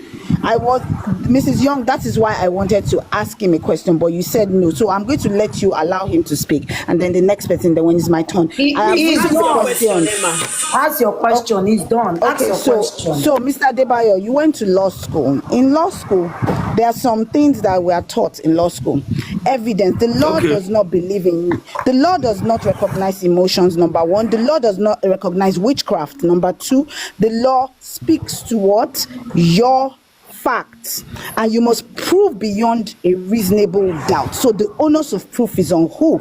Mrs. Young, that is why I wanted to ask him a question, but you said no. So I'm going to let you allow him to speak. And then the next person, then when it's my turn. Ask your question. He's done. Ask your question. So, Mr. Debayo, you went to law school. In law school, there are some things that we are taught in law school. Evidence. The law does not believe in. The law does not recognize emotions, number one. The law does not recognize witchcraft, number two. The law speaks to what? Your facts, and you must prove beyond a reasonable doubt. So the onus of proof is on who?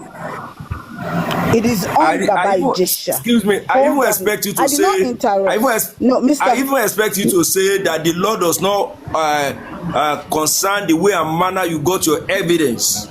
It is on Baba Ijesha. Excuse me. I even expect you to say. I even expect you to say that the law does not concern the way and manner you got your evidence.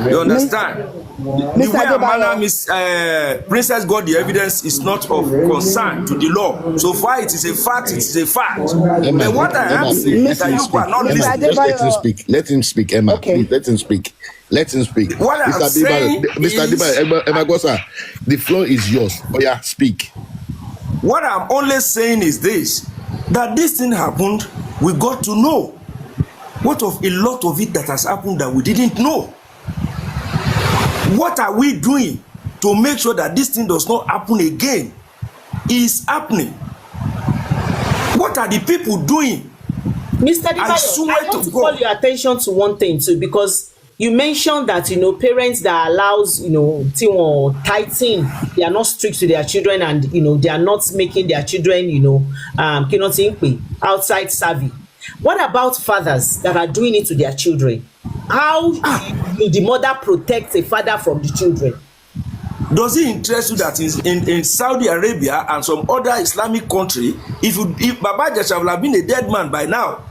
You understand? The way and manner Princess got the evidence is not of concern to the law. So far, it is a fact. It is a fact. But what I am saying is that you are not listening. Let him speak. Let him speak, Emma. Okay. Please, let him speak. Let him speak. What I'm saying Mr. Debayo, Emma Gosa, the floor is yours. Oh yeah, speak. What I'm only saying is this: that this thing happened, we got to know. What of a lot of it that has happened that we didn't know? What are we doing to make sure that this thing does not happen again? Is happening. What are the people doing? Mr. Debayo, I want to call your attention to one thing too, because you mentioned that parents that allows tighten, they are not strict to their children, and they are not making their children outside savvy. What about fathers that are doing it to their children? How will the mother protect a father from the children? Does it interest you that in Saudi Arabia and some other Islamic country, if Baba Ijesha would have been a dead man by now?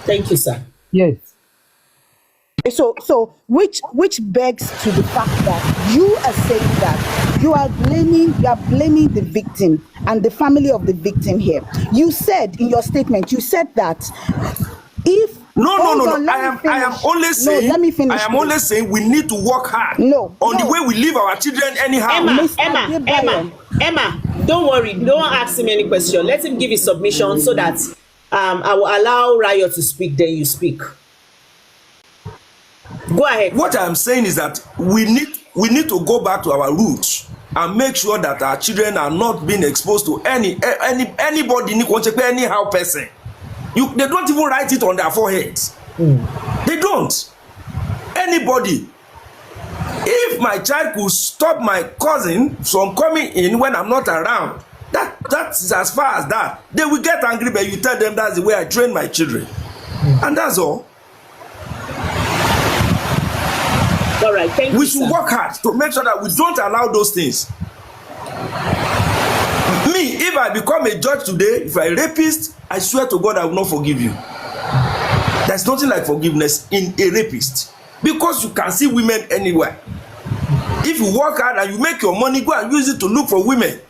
Thank you, sir. Yes. So which begs to the fact that you are saying that you are blaming the victim and the family of the victim here. You said in your statement, that if I am only saying. No, let me finish. I am only saying we need to work hard. On the way we leave our children anyhow. Emma, don't worry. Don't ask him any question. Let him give his submission so that I will allow Rayo to speak. Then you speak. Go ahead. What I'm saying is that we need to go back to our roots and make sure that our children are not being exposed to anybody anyhow person. They don't even write it on their foreheads. They don't. Anybody. If my child could stop my cousin from coming in when I'm not around, that's as far as that. They will get angry, but you tell them that's the way I train my children. And that's all. All right, thank you. We should work hard to make sure that we don't allow those things. Me, if I become a judge today, if I'm a rapist, I swear to God I will not forgive you. There's nothing like forgiveness in a rapist, because you can see women anywhere. If you work hard and you make your money, go and use it to look for women.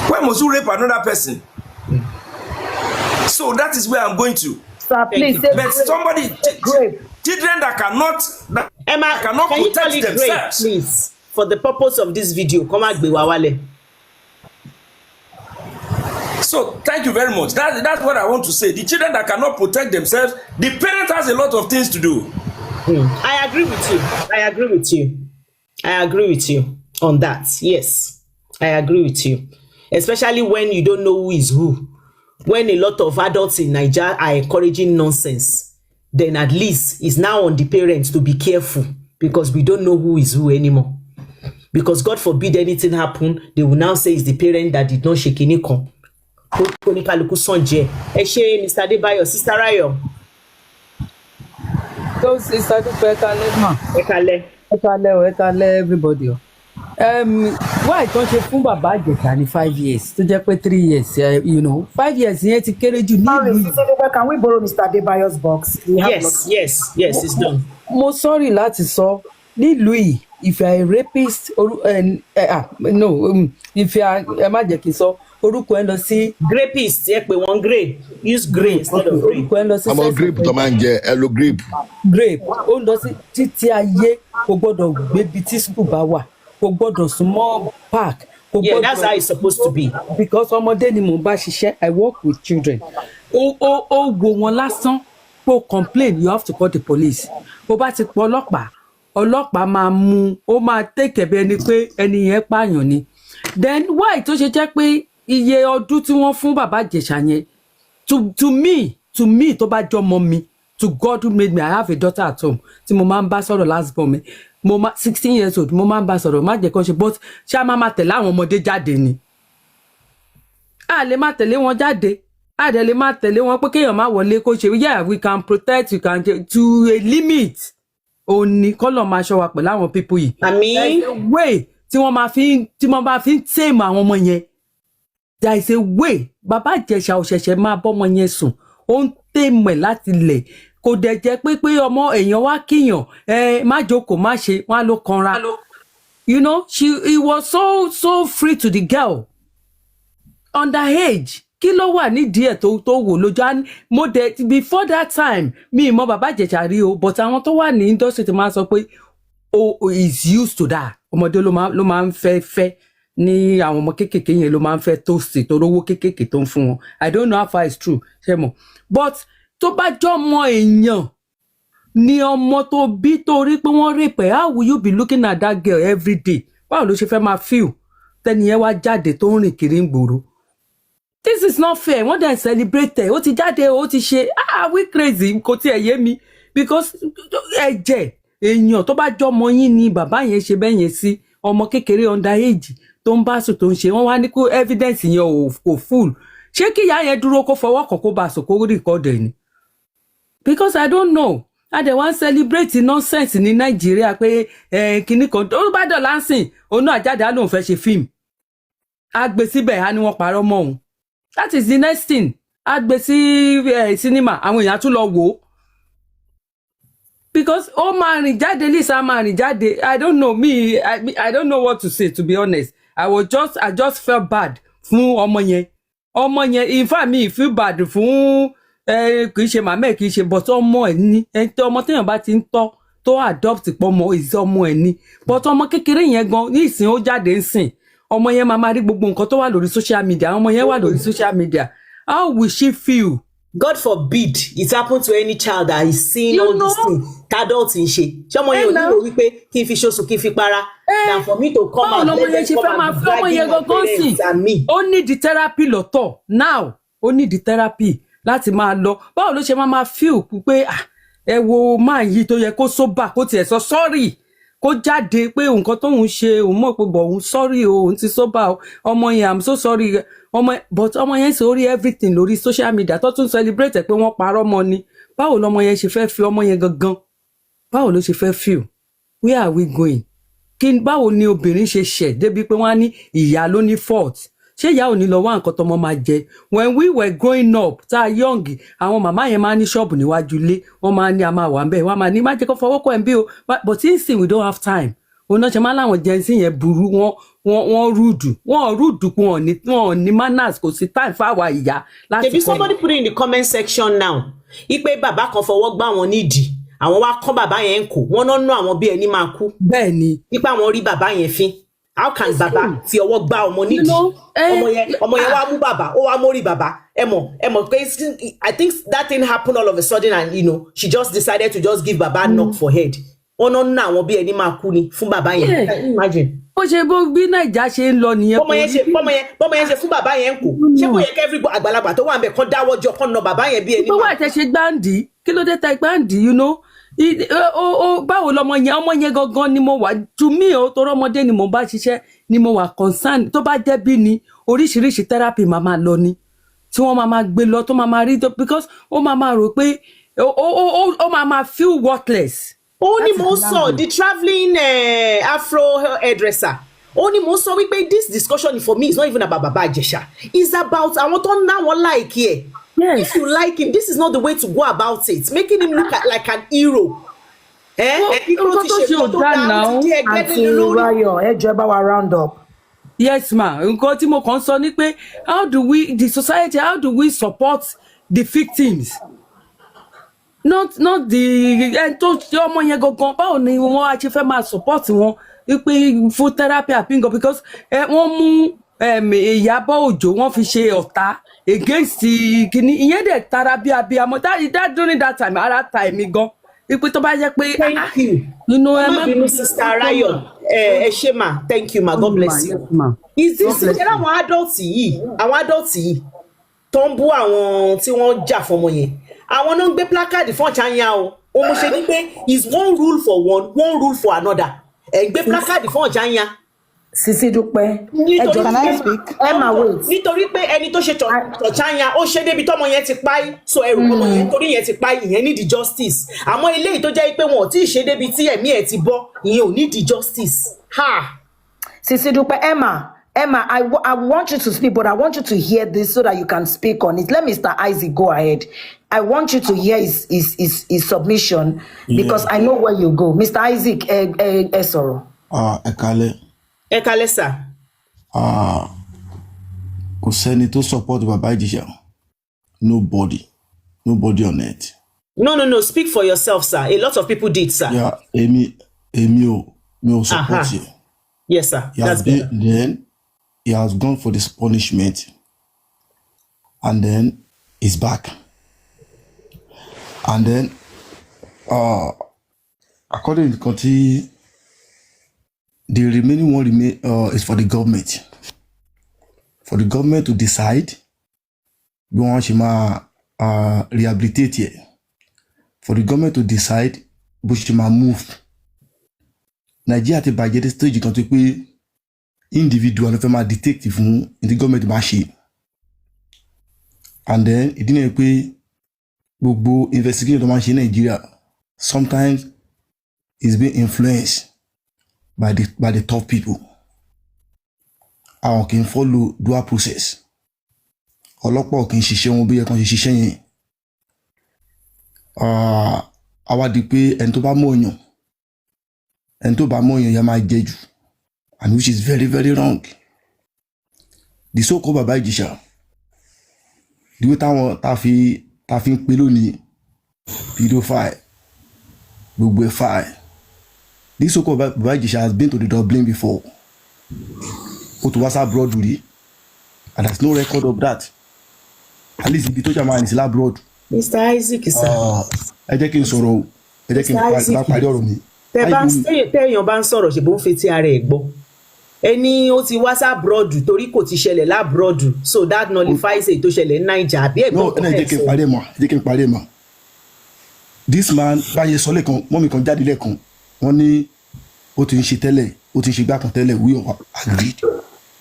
Why must you rape another person? So that is where I'm going to. Sir, please. But somebody, children that cannot can protect themselves. Please, for the purpose of this video, come and be. So thank you very much. That's what I want to say. The children that cannot protect themselves, the parent has a lot of things to do. I agree with you on that. Yes, I agree with you. Especially when you don't know who is who. When a lot of adults in Nigeria are encouraging nonsense, then at least it's now on the parents to be careful, because we don't know who is who anymore. Because God forbid anything happen, they will now say it's the parent that did not shake any con. Mr. Debayo, Sister Rayo. So, Sister Dupe, Ekale, everybody. why don't you fún bàbá Ìjẹ̀ṣà ní 5 years tó jẹ́ pé 3 years 5 years yẹn ti kéré jù nílùú. Can we borrow Mr. Adebayo's box? Yes, it's done. Mo sorry láti sọ nílùú yìí if you are a rapist if you are ẹ má jẹ́ kí n sọ orúkọ ẹ lọ sí grapist ẹ pé wọ́n grape use grape instead of grape. orúkọ ẹ lọ sí àmọ́ grape tó máa ń jẹ ẹ lo grape. grape ó lọ sí títí ayé kò gbọ́dọ̀ gbébi tí school bá wà kò gbọ́dọ̀ súnmọ́ park. Yeah, that's how it's supposed to be. Because ọmọdé ni mo bá ṣiṣẹ́ I work with children. Ó wo wọn lásán kó complain you have to call the police. Bó bá ti pọ̀ ọlọ́pàá máa mú ó máa take ẹ̀bẹ̀ ẹni pé ẹni yẹn pààyàn ni. Then why tó ṣe jẹ́ pé iye ọdún tí wọ́n fún bàbá Ìjẹ̀ṣà yẹn to me tó bá jọ mọ́ mi to God who made me I have a daughter at home tí mo máa ń bá sọ̀rọ̀ last born mi. Mo 16 years old mo máa ń bá sọ̀rọ̀ má jẹ́ kó ṣe but ṣá máa tẹ̀lé àwọn ọmọdé jáde ni a lè má tẹ̀lé wọn jáde a dẹ̀ lè má tẹ̀lé wọn pé kéèyàn má wọlé kó ṣe yeah we can protect we can to a limit ó ní kọ́lọ̀ máa ṣọ́ wa pẹ̀lú àwọn people yìí there is a way tí wọ́n bá fi ń tame àwọn ọmọ yẹn there is a way bàbá Ìjẹ̀ṣà òṣẹ̀ṣẹ̀ máa bọ́mọ yẹn sùn ó ń tame ẹ̀ láti lẹ̀ kò dẹ̀ jẹ́ pé ọmọ èèyàn wá kíyàn má jókòó má ṣe wọn ló kanra he was so free to the girl underage kí ló wà nídìí ẹ̀ tó wò lójú mo dẹ̀ before that time mi mọ bàbá Ìjẹ̀ṣà rí o but àwọn tó wà ní industry ti máa sọ pé is used to that ọmọdé ló máa ń fẹ́ ní àwọn ọmọ kéékèèké yẹn ló máa ń fẹ́ toast tó rówó kéékèèké tó ń fún wọn I don't know how far it's true ṣe mọ̀ but tó bá jọ ọmọ èèyàn ni ọmọ tó bí torí pé wọ́n rape how will you be looking at that girl every day báwo ló ṣe fẹ́ máa feel tẹ́ni yẹn wá jáde tó ń rìn kiri ń gbòòrò this is not fair wọ́n dẹ̀ celebrate ẹ̀ ó ti jáde ó ti ṣe we crazy kò tiẹ̀ yé mi because ẹ̀jẹ̀ èèyàn tó bá jọ ọmọ yín ni bàbá yẹn ṣe bẹ́ẹ̀ yẹn sí ọmọ kékeré underage tó ń bá sùn tó ń ṣe wọ́n wá ní kó evidence yẹn kò full ṣé kí ìyá yẹn dúró kó fọwọ́ kàn kó bá sùn kó record ẹ̀ ni because I don't know a dẹ̀ wá ń celebrate nonsense ní Nàìjíríà pé kinní kan ó bá dọ̀ láǹsìn òun náà jáde á lóun fẹ́ ṣe fíìmù á gbé síbẹ̀ á ní wọ́n parọ́ mọ́ òun that is the next thing á gbé sí cinema àwọn èèyàn tún lọ wò ó because ó máa rìn jáde Lisa máa rìn jáde I don't know I don't know what to say to be honest I just felt bad fún ọmọ yẹn in fact me feel bad fún kì í ṣe màmá ẹ̀ kì í ṣe but ọmọ ẹ̀ ní ọmọ téèyàn bá ti ń tọ́ tó adopt pọ̀ ìsìn ọmọ ẹ̀ ní but ọmọ kékeré yẹn gan ní ìsìn ó jáde ń sìn ọmọ yẹn máa rí gbogbo nǹkan tó wà lórí social media ọmọ yẹn wà lórí social media how will she feel. God forbid it happen to any child that is seeing all these things adult in ṣe ṣé ọmọ yẹn ò nílò wípé kí n fi ṣoṣù kí n fi para than for me to come out let them come and drag in my parents and me. ó ní di therapy lọ́tọ̀ now ó ní di therapy láti máa lọ báwo ló ṣe máa feel pé ẹ wo máa yí tó yẹ kó sober kó tiẹ̀ sọ sorry kó jáde pé nǹkan tóun ṣe òun mọ̀ pé bọ̀ òun sorry o òun ti sober o ọmọ yẹn I'm so sorry but ọmọ yẹn ṣe orí everything lórí social media tó tún celebrate pé wọ́n parọ́ mọ́ ni báwo lọmọ yẹn ṣe fẹ́ fi ọmọ yẹn gangan báwo ló ṣe fẹ́ feel where are we going báwo ni obìnrin ṣe ṣẹ̀ débi pé wọ́n á ní ìyá ló ní fault ṣé ìyá ò ní lọ wá nǹkan tọmọ máa jẹ when we were growing up tá a young àwọn màmá yẹn máa ní ṣọ́ọ̀bù níwájú ilé wọ́n máa ní a máa wà ń bẹ̀ wọ́n máa ní má jẹ́ kó fọwọ́ kọ́ ẹ̀ ń bí o but since we don't have time òun náà ṣe máa láwọn jẹ́nsì yẹn burú wọ́n rúdù wọ́n ní manners kò sí time fáwa ìyá láti kọ́. Maybe somebody put it in the comment section now ipe bàbá kan fọwọ́ gbá wọn nídìí àwọn wá kọ́ bàbá yẹn ń kó wọ́n náà ná àwọn bí ẹni máa kú. bẹ́ẹ̀ ni nípa àwọn rí bàbá yẹn fín how can bàbá fi ọwọ́ gbá ọmọ nídìí ọmọ yẹn wá mú bàbá ó wá mórí bàbá ẹ mọ̀ pé I think that thing happened all of a sudden and she just decided to just give bàbá knock for head wọ́n náà ná àwọn bí ẹni máa kú ni fún bàbá yẹn. Can you imagine. ó ṣe bó bí Naija ṣe ń lọ nìyẹn. bọ́mọ yẹn ṣe fún bàbá yẹn kù ṣé kò yẹ kẹ́fí àgbàlagbà tó wà ń bẹ̀ kán dáwọ́ jọ kán na bàbá yẹn bí ẹni máa. ìgbówó àtẹ̀ṣe gbáǹdì kí ló dé ta gbáǹdì báwo lọmọ yẹn gangan ni mo wà to me o torí ọmọdé ni mo bá ṣiṣẹ́ ni mo wà concern tó bá jẹ́ bí ni oríṣiríṣi therapy máa lọ ni tí wọ́n máa gbé lọ tó máa rí because ó máa rò pé ó máa feel worthless. ó ní mo sọ the travelling afro hairdresser Only mo sọ wípé this discussion for me is not even about Baba Ijesha. It's about àwọn tó ń ná wọn like here. Yes. If you like him, this is not the way to go about it. Making him look like an hero. Nǹkan tó ṣe ò dá now. Àǹtí Ráyọ̀, ẹ jọ̀ọ́ bá wa round up. Yes, ma. Nǹkan tí mo kàn sọ ni pé how do we support the victims? Not the ẹni tó ṣe ọmọ yẹn gangan, báwo ni wọ́n á ṣe fẹ́ máa support wọn wípé fún therapy àpéǹgọ̀ because wọ́n mú Ìyábọ̀ Òjó wọ́n fi ṣe ọ̀tá against kìíní ìyẹn dẹ̀ tara bí abiyamọ that during that time ara time gan wípé tó bá jẹ́ pé thank you má bínú sister Rayo ẹ ṣé ma thank you ma God bless you is this àwọn adults yìí tó ń bú àwọn tí wọ́n jà fún ọmọ yẹn àwọn náà ń gbé placard fún ọ̀chányá o mo ṣe ní pé is one rule for one rule for another ẹ̀ ń gbé placard fún ọ̀chányá. SisDupe, can I speak? Emma, wait. Nítorí pé ẹni tó ṣe tọ̀chányá ó ṣe débi tọ́mọ yẹn ti páì so ẹrù ọmọ yẹn torí yẹn ti páì ìyẹn need the justice àmọ́ eléyìí tó jẹ́ pé wọn ò tí ì ṣe débi tí ẹ̀mí ẹ̀ ti bọ́ ìyẹn ò need the justice. SisDupe, Emma, I want you to speak, but I want you to hear this so that you can speak on it. Let Mr. Isaac go ahead. I want you to hear his submission because I know where you go. Mr. Isaac, sọ̀rọ̀. Ẹ kálẹ́ sà. Kò sẹ́ni tó support Baba Ijesha. Nobody on earth. No, speak for yourself, sir. A lot of people did, sir. Yeah, èmi ò support you. Yes, sir. That's good. Then he has gone for this punishment, and then he's back. And then, according to Conti, the remaining one is for the government. For the government to decide, bí wọ́n ṣe máa rehabilitate here. For the government to decide, bó ṣe máa move. Nigeria ti bàjẹ́ dé stage kan tó pé individual ló fẹ́ máa dictate fún the government máa ṣe. And then ìdí náà pé gbogbo investigation tó máa ṣe Nigeria sometimes is being influenced by the top people. Àwọn kì í follow dual process. Ọlọ́pàá kì í ṣiṣẹ́ wọn bí ẹ̀kan ṣe ṣiṣẹ́ yẹn. Àwa di pé ẹni tó bá mọ̀ èèyàn yẹn máa jẹ jù, and which is very very wrong. The so-called Baba Ijesha, the way táwọn tá fi ń pe lónìí pedophile gbogbo file. This so-called Baba Ijesha has been to the Dublin before. Ó to wá abroad rí, and there's no record of that. At least ibi tó jà máa ní sí abroad. Mr. Isaac sir. Ẹ jẹ́ kí n sọ̀rọ̀ o. Ẹ jẹ́ kí n parí ọ̀rọ̀ mi. Téèyàn bá ń sọ̀rọ̀ ṣe bó ń fetí ara ẹ̀ gbọ́. Ẹni ó ti wá abroad torí kò ti ṣẹlẹ̀ abroad, so that nullifies èyí tó ṣẹlẹ̀ ní Naija àbí ẹ̀gbọ́n tó fẹ́ sọ. Jẹ́ kí n parí ẹ̀ mọ̀. This man báyé sọ lẹ́kan mọ́mì kan jáde lẹ́kan wọ́n ní ó ti ń ṣe tẹ́lẹ̀ ó ti ń ṣe gbá kan tẹ́lẹ̀ we all agreed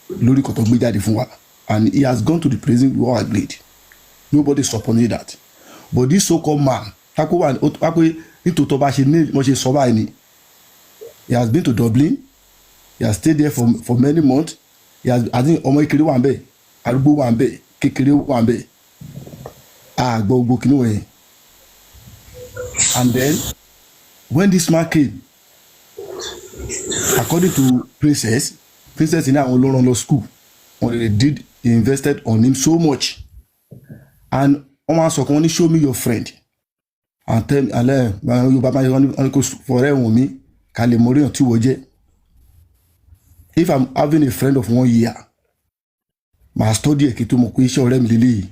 lórí kan tó gbé jáde fún wa, and he has gone to the prison we all agreed. Nobody supported that, but this so-called man tako wa pé nítòótọ́ bá ṣe ní wọ́n ṣe sọ báyìí ni. He has been to Dublin. He has stayed there for many months. He has, I think, ọmọ kékeré wà ńbẹ̀, arúgbó wà ńbẹ̀, kékeré wà ńbẹ̀. Gbogbo kìíní wọ̀nyẹn. And then, when this man came, according to Princess in àwọn olóran lọ school, they invested on him so much. And ọmọ sọ kan wọ́n ní show me your friend. And tell me, Yorùbá máa ń kó fọ̀rẹ́ wọn mi. If I'm having a friend of 1 year, my study ekito mo pé iṣẹ́ ọ̀rẹ́ mi lélẹ́yìí,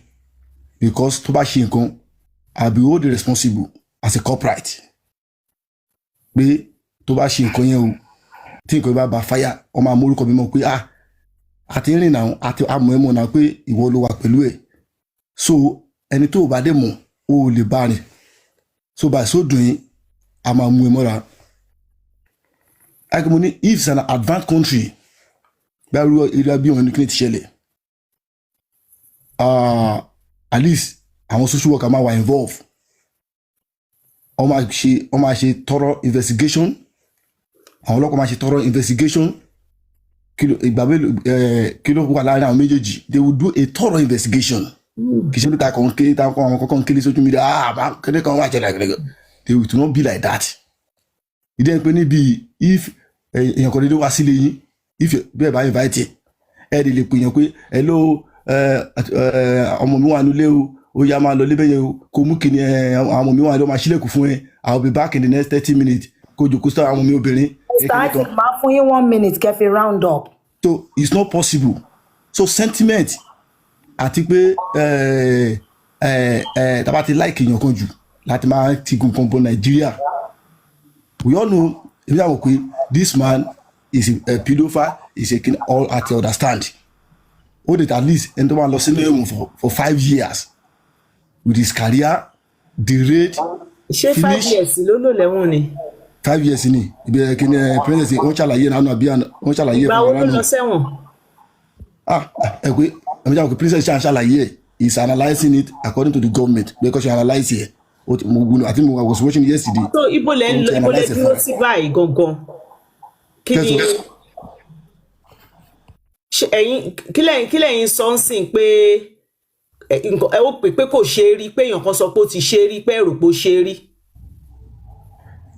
because tó bá ṣe nǹkan I'll be hold responsible as a corporate. Pé tó bá ṣe nǹkan yẹn o tí nǹkan bá fire ọmọ amórúkọ mi mọ̀ pé àti rìn náà àti àmọ́ ẹ̀mọ́ náà pé ìwọ ló wà pẹ̀lú ẹ̀. So ẹni tó bá dé mọ̀ o lè bá rìn. So by so doing a máa mú ẹ mọ́ra. If it's an advanced country, at least àwọn social worker máa wà involved. Wọ́n máa ṣe thorough investigation. Àwọn ọlọ́pàá máa ṣe thorough investigation. kilo wà láàrin àwọn méjèèjì, they will do a thorough investigation. Kì í ṣe níta kan kí ta kan àwọn kankan kí lè social media kéde kan wà jẹ́lẹ̀ gẹ́gẹ́. They will not be like that. Ìdí ẹni pé níbi if èèyàn kan dédé wá sílé yín, if bẹ́ẹ̀ bá invite ẹ̀ lè pè yàn pé hello ọmọ mi wà nílé o, ó yá máa lọ lébẹ̀ yẹn o, kò mú kíni àwọn ọmọ mi wà lọ máa ṣílẹ̀kùn fún ẹ, I will be back in the next 30 minutes, kò jòkó sí àwọn ọmọ mi obìnrin. Starting máa fún yín 1 minute kẹfì round up. So it's not possible. So sentiment àti pé tàbá ti like èèyàn kan jù láti máa ti gun kan bọ Nàìjíríà. We all know this man is a pedophile, is a king, all at the understand. Hold it at least and máa lọ sínú ẹ̀wọ̀n for 5 years with his career derailed. Ṣé 5 years ló lò lẹ́wọ̀n ni? 5 years ni ibi kini president wọ́n ṣàlàyé náà àbí wọ́n ṣàlàyé fún wa lọ sẹ́wọ̀n. Ẹ pé àmì jáwé president ṣàlàyé is analysing it according to the government because she analyse here. I think I was watching yesterday. So ibo lẹ dúró sí báyìí gangan. Kí lẹ́yìn sọ ń sìn pé ẹ ó pé kò ṣe rí pé èèyàn kan sọ pé ó ti ṣe rí pé èrò pé ó ṣe rí.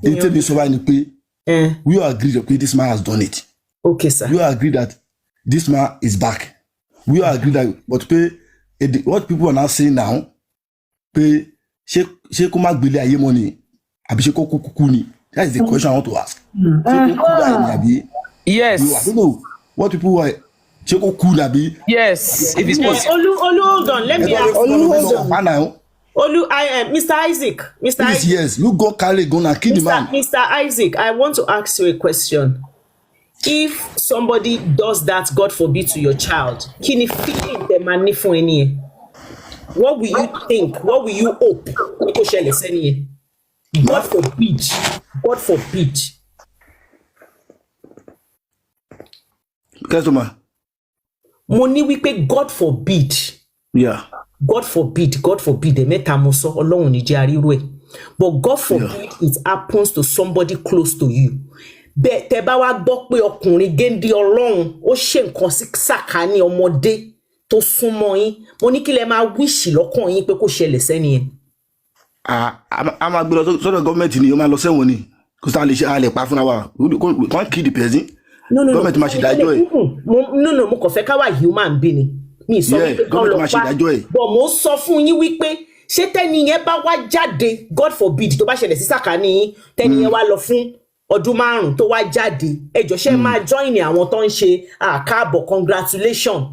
Tell me so we all agree that this man has done it. Okay, sir. We all agree that this man is back. We all agree that what people are now saying now, pé ṣé kó má gbélé ayé mọ́ ni àbí ṣé kó kúkú ni? That is the question I want to ask. Ṣé kó kú báyìí ni àbí? Yes. I don't know what people are. Ṣé kó kú ni àbí? Yes, if it's possible. Olu, hold on. Let me ask. Mr. Isaac. Isaac. Yes, you go carry gun and kill the man. Mr. Isaac, I want to ask you a question. If somebody does that, God forbid, to your child, kí ni feeling the man ní fún ẹni yẹn? What will you think? What will you hope? Kó ṣẹlẹ̀ sẹ́ni yẹn? God forbid. God forbid. Customer. Mo ní wípé God forbid. Yeah. God forbid, mẹ́ta mo sọ, Ọlọ́run ní jẹ́ àríró ẹ̀. But God forbid it happens to somebody close to you. Bẹ́ẹ̀ tẹ́ bá wá gbọ́ pé ọkùnrin géńdé Ọlọ́run ó ṣe nǹkan sí sàkání ọmọdé tó súnmọ́ yín. Mo ní kí lẹ máa wíṣì lọ́kàn yín pé kó ṣẹlẹ̀ sẹ́ni yẹn. A máa gbé lọ sọ́dọ̀ gọ́ọ̀mẹ̀ntì ni ó máa lọ sẹ́wọ̀n ni. Kò sáà lè ṣe àlè pa fúnra wa. We can't kill the person. No. Gọ́ọ̀mẹ̀ntì máa ṣe ìdájọ́ ẹ̀. No, mo kàn fẹ́ ká wà human being ni. Mi sọ wípé kan lọ pa. But mo sọ fún yín wípé ṣé tẹ́ni yẹn bá wá jáde, God forbid, tó bá ṣẹlẹ̀ sí sàkání yín, tẹ́ni yẹn wá lọ fún ọdún 5 tó wá jáde, ẹ jọ̀ọ́ ṣé máa join àwọn tó ń ṣe káàbọ̀ congratulations.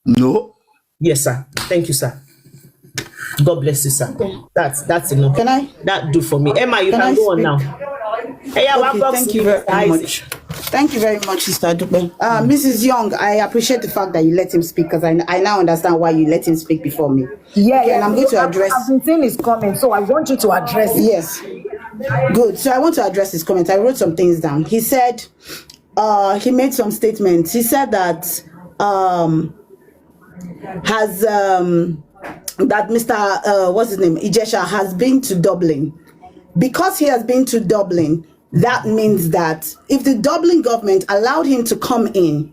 No. Yes, sir. Thank you, sir. God bless you, sir. That's enough. Can I? That do for me. Emma, you can go on now. Hey, okay, thank you very much. Thank you very much, SisDupe. Mrs. Young, I appreciate the fact that you let him speak because I now understand why you let him speak before me. Yeah, okay, and I'm going to address. I've been saying his comment, so I want you to address it. Yes. Good. So I want to address his comment. I wrote some things down. He said, he made some statements. He said that that Mr. What's his name? Ijesha has been to Dublin. Because he has been to Dublin, that means that if the Dublin government allowed him to come in,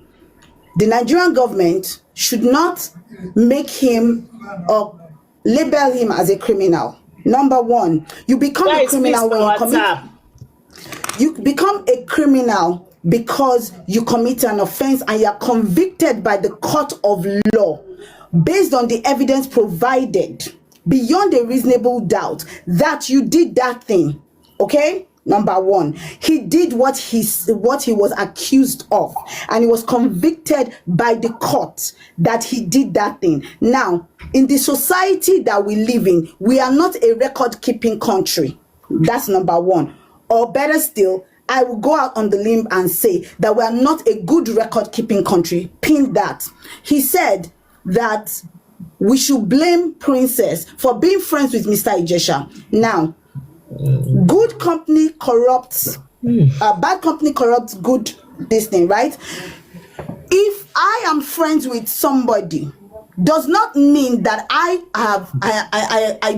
the Nigerian government should not make him or label him as a criminal. Number one, you become a criminal when you commit. You become a criminal because you commit an offense and you are convicted by the court of law based on the evidence provided beyond a reasonable doubt that you did that thing. Okay? Number one, he did what he was accused of, and he was convicted by the court that he did that thing. Now, in the society that we live in, we are not a record-keeping country. That's number one. Or better still, I will go out on the limb and say that we are not a good record-keeping country. Pin that. He said that we should blame Princess for being friends with Mr. Ijesha. Now, good company corrupts, bad company corrupts good this thing, right? If I am friends with somebody does not mean that I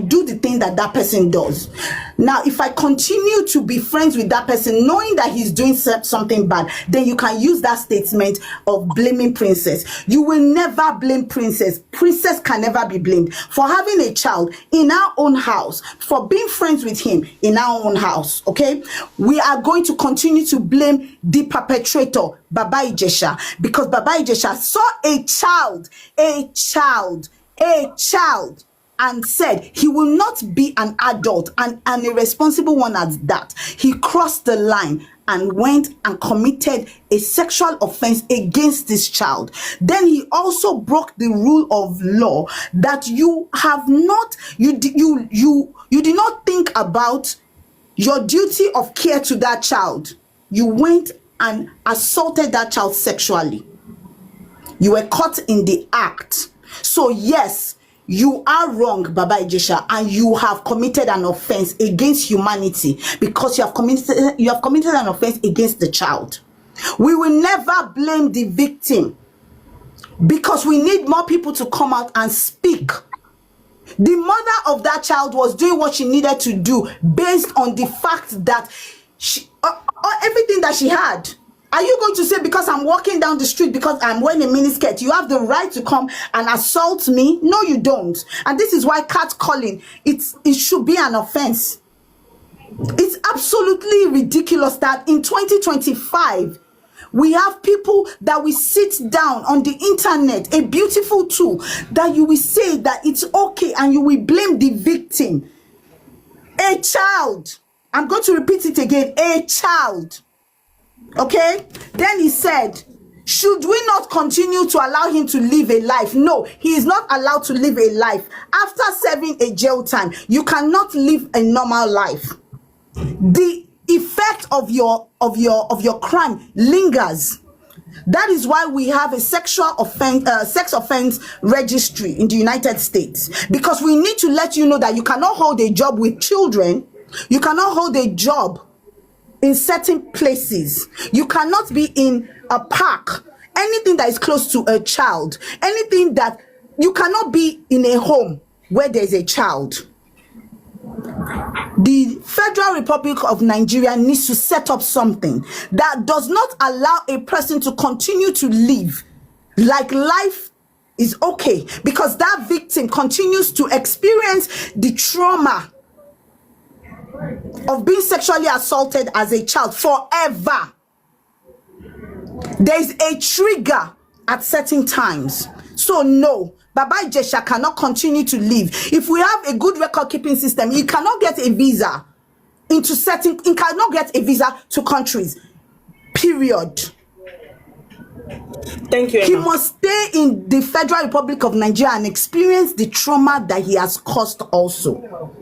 do the thing that person does. Now, if I continue to be friends with that person, knowing that he's doing something bad, then you can use that statement of blaming Princess. You will never blame Princess. Princess can never be blamed for having a child in our own house, for being friends with him in our own house, okay? We are going to continue to blame the perpetrator, Baba Ijesha, because Baba Ijesha saw a child, and said he will not be an adult and a responsible one at that. He crossed the line and went and committed a sexual offense against this child. Then he also broke the rule of law that you did not think about your duty of care to that child. You went and assaulted that child sexually. You were caught in the act. So yes, you are wrong, Baba Ijesha, and you have committed an offense against humanity because you have committed an offense against the child. We will never blame the victim because we need more people to come out and speak. The mother of that child was doing what she needed to do based on the fact that everything that she had. Are you going to say because I'm walking down the street because I'm wearing a miniskirt, you have the right to come and assault me? No, you don't. And this is why catcalling, it should be an offense. It's absolutely ridiculous that in 2025, we have people that will sit down on the internet, a beautiful tool, that you will say that it's okay and you will blame the victim. A child. I'm going to repeat it again. A child. Okay? Then he said, should we not continue to allow him to live a life? No, he is not allowed to live a life. After serving a jail time, you cannot live a normal life. The effect of your crime lingers. That is why we have a sex offense registry in the United States, because we need to let you know that you cannot hold a job with children. You cannot hold a job in certain places. You cannot be in a park, anything that is close to a child, anything that you cannot be in a home where there's a child. The Federal Republic of Nigeria needs to set up something that does not allow a person to continue to live like life is okay, because that victim continues to experience the trauma of being sexually assaulted as a child forever. There is a trigger at certain times. So no, Baba Ijesha cannot continue to live. If we have a good record keeping system, he cannot get a visa he cannot get a visa to countries. Period. Thank you, Emma. He must stay in the Federal Republic of Nigeria and experience the trauma that he has caused also.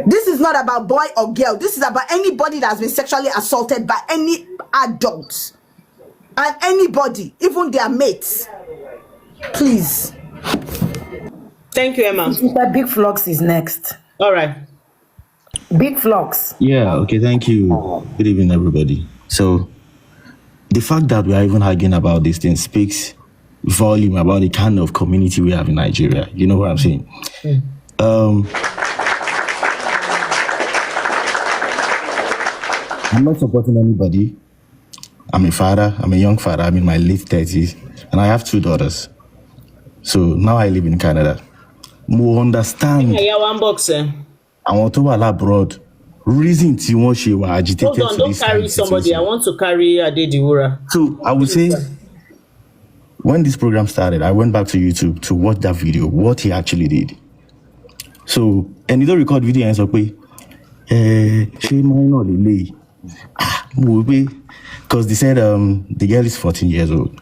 This is not about boy or girl. This is about anybody that has been sexually assaulted by any adult. And anybody, even their mates. Please. Thank you, Emma. Big Flux is next. All right. Big Flux. Yeah, okay, thank you. Good evening, everybody. So, the fact that we are even arguing about this thing speaks volume about the kind of community we have in Nigeria. You know what I'm saying? I'm not supporting anybody. I'm a father. I'm a young father. I'm in my late 30s. And I have 2 daughters. So now I live in Canada. More understand. Yeah, one boxer. I want to go abroad. Reason to want she was agitated. Hold on, don't carry somebody. I want to carry Adediwura. So I would say, when this program started, I went back to YouTube to watch that video, what he actually did. So, and you don't record video and so she might not delay. Because they said the girl is 14 years old.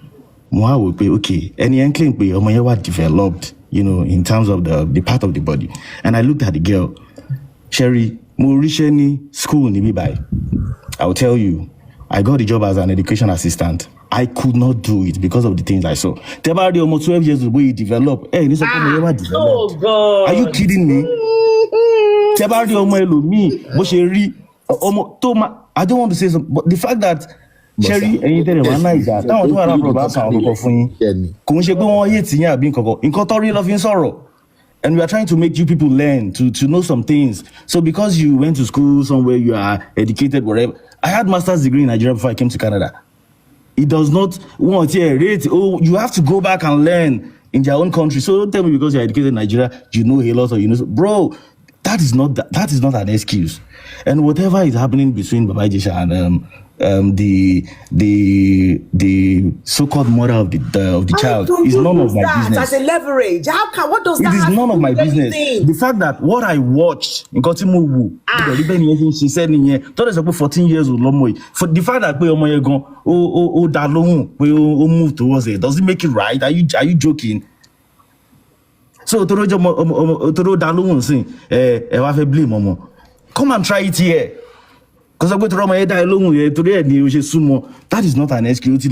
Moi will be okay. Any inkling be developed, you know, in terms of the part of the body. And I looked at the girl, Sherry, Mauritian school in by. I'll tell you, I got the job as an education assistant. I could not do it because of the things I saw. Tebari almost 12 years ago, you develop. Hey, this oh God. Are you kidding me? Tebari almost me, I don't want to say something, but the fact that Sherry, anything one like that. Táwọn tó wà lábúrò bá sọ àwọn kọ̀ọ̀kan fún yín. Kò ń ṣe pé wọ́n yé tìyín àbí nǹkan tó rí lọ fi ń sọ̀rọ̀. And we are trying to make you people learn to know some things. So because you went to school somewhere, you are educated, whatever. I had master's degree in Nigeria before I came to Canada. It does not want rate. Oh, you have to go back and learn in their own country. So don't tell me because you're educated in Nigeria, you know a lot or you know. Bro, that is not an excuse. And whatever is happening between Baba Ijesha and the so-called mother of the child is none of my business. As a leverage, what does that? It is none of my business. The fact that what I watched in Kotimu, she said told us 14 years old for the fact that we move towards it, does it make it right? Are you joking? So come and try it here. Because I'm going to run my head alone today, that is not an excuse.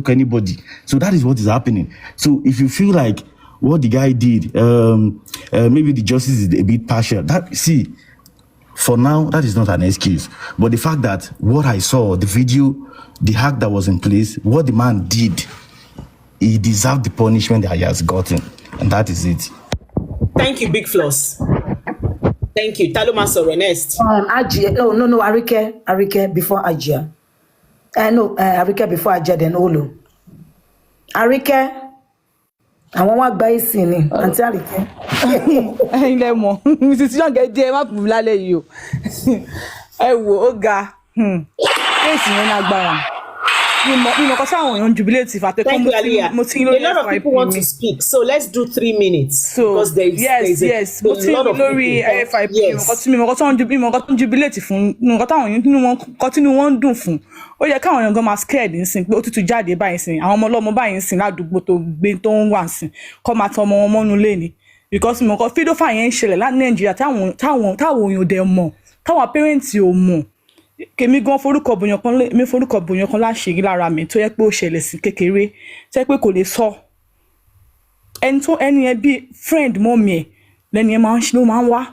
Anybody. So that is what is happening. So if you feel like what the guy did, maybe the justice is a bit partial. For now, that is not an excuse. But the fact that what I saw, the video, the hack that was in place, what the man did, he deserved the punishment that he has gotten. And that is it. Thank you, Big Floss. Thank you. Taloma Sorenest. Ajia. No, Arike before Ajia. No, Arike before Ajia, then Olu. Arike. Àwọn wá gba ìsìn ni, Aunty Arike. Ilé mọ̀, Mrs. Young ẹ̀dẹ̀ má bù lálẹ́ yìí o. Ẹ wò ó ga. Kéèsì yẹn lágbára. Mímọ̀ kọ́ sáwọn èèyàn jubilate fàtẹ́ kọ́ mo ti lórí FYP. A lot of people want to speak, so let's do 3 minutes. So, because yes, mo ti lórí FYP. Mímọ̀ kọ́ tó ń jubilate fún, mímọ̀ kọ́ táwọn èèyàn tí wọ́n dùn fún. Ó yẹ káwọn èèyàn gan máa scared nsìn pé ó tútù jáde báyìí sìn, àwọn ọmọ ọlọ́mọ báyìí sìn ládùúgbò tó gbé tó ń wà sìn, kọ́ máa tọ ọmọ wọn mọ́nú lé ni. Because mímọ̀ kọ́ fídófà yẹn ń ṣẹlẹ̀ láti Nàìjíríà táwọn èèyàn dẹ̀ mọ̀, táwọn parents ò mọ̀. Kèmi gan forúkọ bòyàn kan láṣìírí lára mi tó yẹ pé ó ṣẹlẹ̀ sí kékeré tó yẹ pé kò lè sọ ẹni yẹn bí friend mọ́mì ẹ̀ lẹ́ni yẹn máa ń wá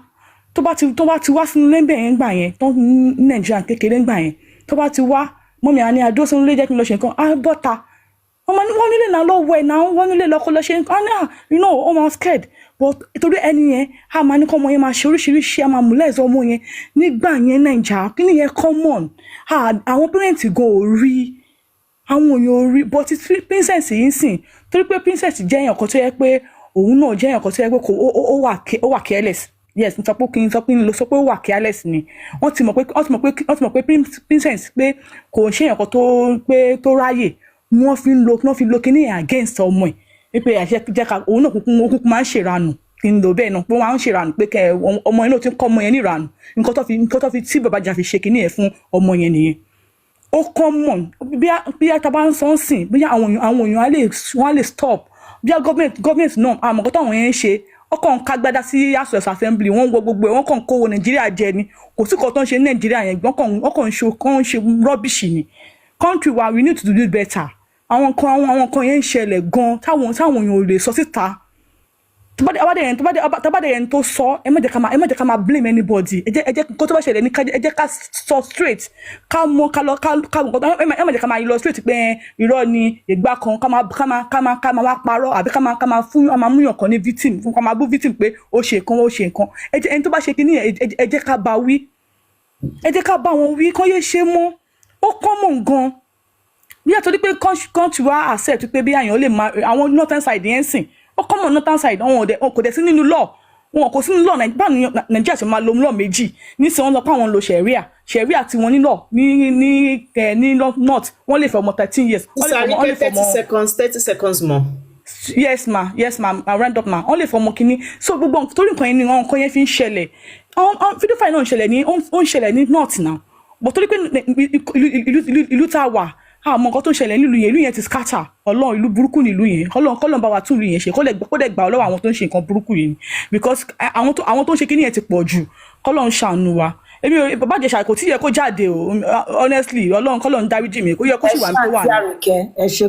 tó bá ti wá sínú lẹ́bẹ̀ yẹn gbà yẹn tó ní Nàìjíríà kékeré gbà yẹn tó bá ti wá mọ́mì àní àdó sínú lé jẹ́ kí n lọ ṣe nǹkan á bọ́ta wọ́n nílé náà lọ́wọ́ ẹ̀ náà wọ́n nílé lọ́kọ́ lọ ṣe nǹkan ó máa scared but torí ẹni yẹn a máa ní kọ́ ọmọ yẹn máa ṣe oríṣiríṣi a máa mú lẹ́ẹ̀sọ́ ọmọ yẹn nígbà yẹn Nàìjíríà kí ni yẹn common àwọn parents go rí àwọn èèyàn ò rí but princess yìí sìn torí pé princess jẹ́ èèyàn kan tó yẹ pé òun náà jẹ́ èèyàn kan tó yẹ pé ó wà careless yes n sọ pé ó wà careless ni wọ́n ti mọ̀ pé princess pé kò ṣe èèyàn kan tó ráyè wọ́n fi lo kíní against ọmọ ẹ̀ pé jẹ́ ká òun náà kúkú máa ń ṣèranù kí n lò bẹ́ẹ̀ náà pé wọ́n á ń ṣèranù pé ọmọ yẹn náà ti ń kọ́ ọmọ yẹn ní ìranù nǹkan tó fi tí bàbá jà fi ṣe kíní ẹ̀ fún ọmọ yẹn nìyẹn ó common bí a bá ń sọ ń sìn bí àwọn èèyàn wọ́n á lè stop bí a government náà àmọ́ nǹkan táwọn yẹn ń ṣe ọkàn kágbádá sí House of Assembly wọ́n wọ gbogbo ẹ̀ wọ́n kàn kówó Nàìjíríà jẹ ni kò sí kan tó ń ṣe Nàìjíríà yẹn wọ́n kàn ń ṣe rubbish ni country wa we need to do better àwọn kan yẹn ń ṣẹlẹ̀ gan táwọn èèyàn ò lè sọ síta tabade yẹn tó sọ ẹ má jẹ́ ká máa blame anybody ẹ jẹ́ kó tó bá ṣẹlẹ̀ ní ẹ jẹ́ ká sọ straight ká mọ̀ ká ẹ má jẹ́ ká máa illustrate pé irọ́ ni ìgbà kan ká máa wá parọ́ àbí ká máa múyàn kan ní victim ká máa bú victim pé ó ṣe nǹkan ẹni tó bá ṣe kíní ẹ jẹ́ ká bá wí ẹ jẹ́ ká bá wọn wí kán yé ṣe mọ́ ó common gan bí àtọ́jú pé country wa accept pé bí àyàn lè máa àwọn northern side yẹn sìn ó common northern side wọn kò dẹ̀ sí nínú law wọn kò sí nínú law Nàìjíríà ṣe máa lo law méjì nísìnyí wọ́n lọ pé àwọn lo sharia tí wọ́n ní law ní north wọ́n lè fẹ́ ọmọ 13 years. wọ́n lè fẹ́ ọmọ 30 seconds more. yes ma I round up ma wọ́n lè fẹ́ ọmọ kínní so gbogbo torí nǹkan yẹn ni àwọn nǹkan yẹn fi ń ṣẹlẹ̀ fídíò fáì náà ń ṣẹlẹ̀ ní north now but torí pé ìlú tá a wà àmọ́ nǹkan tó ń ṣẹlẹ̀ nílùú yẹn ti scatter Ọlọ́run ìlú burúkú nílùú yẹn Ọlọ́run bá wa tún ìlú yẹn ṣe kó dẹ̀ gbà lọ́wọ́ àwọn tó ń ṣe nǹkan burúkú yẹn because àwọn tó ń ṣe kíní yẹn ti pọ̀ jù k'Ọlọ́run ṣàánú wa èmi Bàbá Ìjẹ̀ṣà kò tí yẹ kó jáde o honestly Ọlọ́run dáríjì mi kó yẹ kó sì wà ní tó wà ní.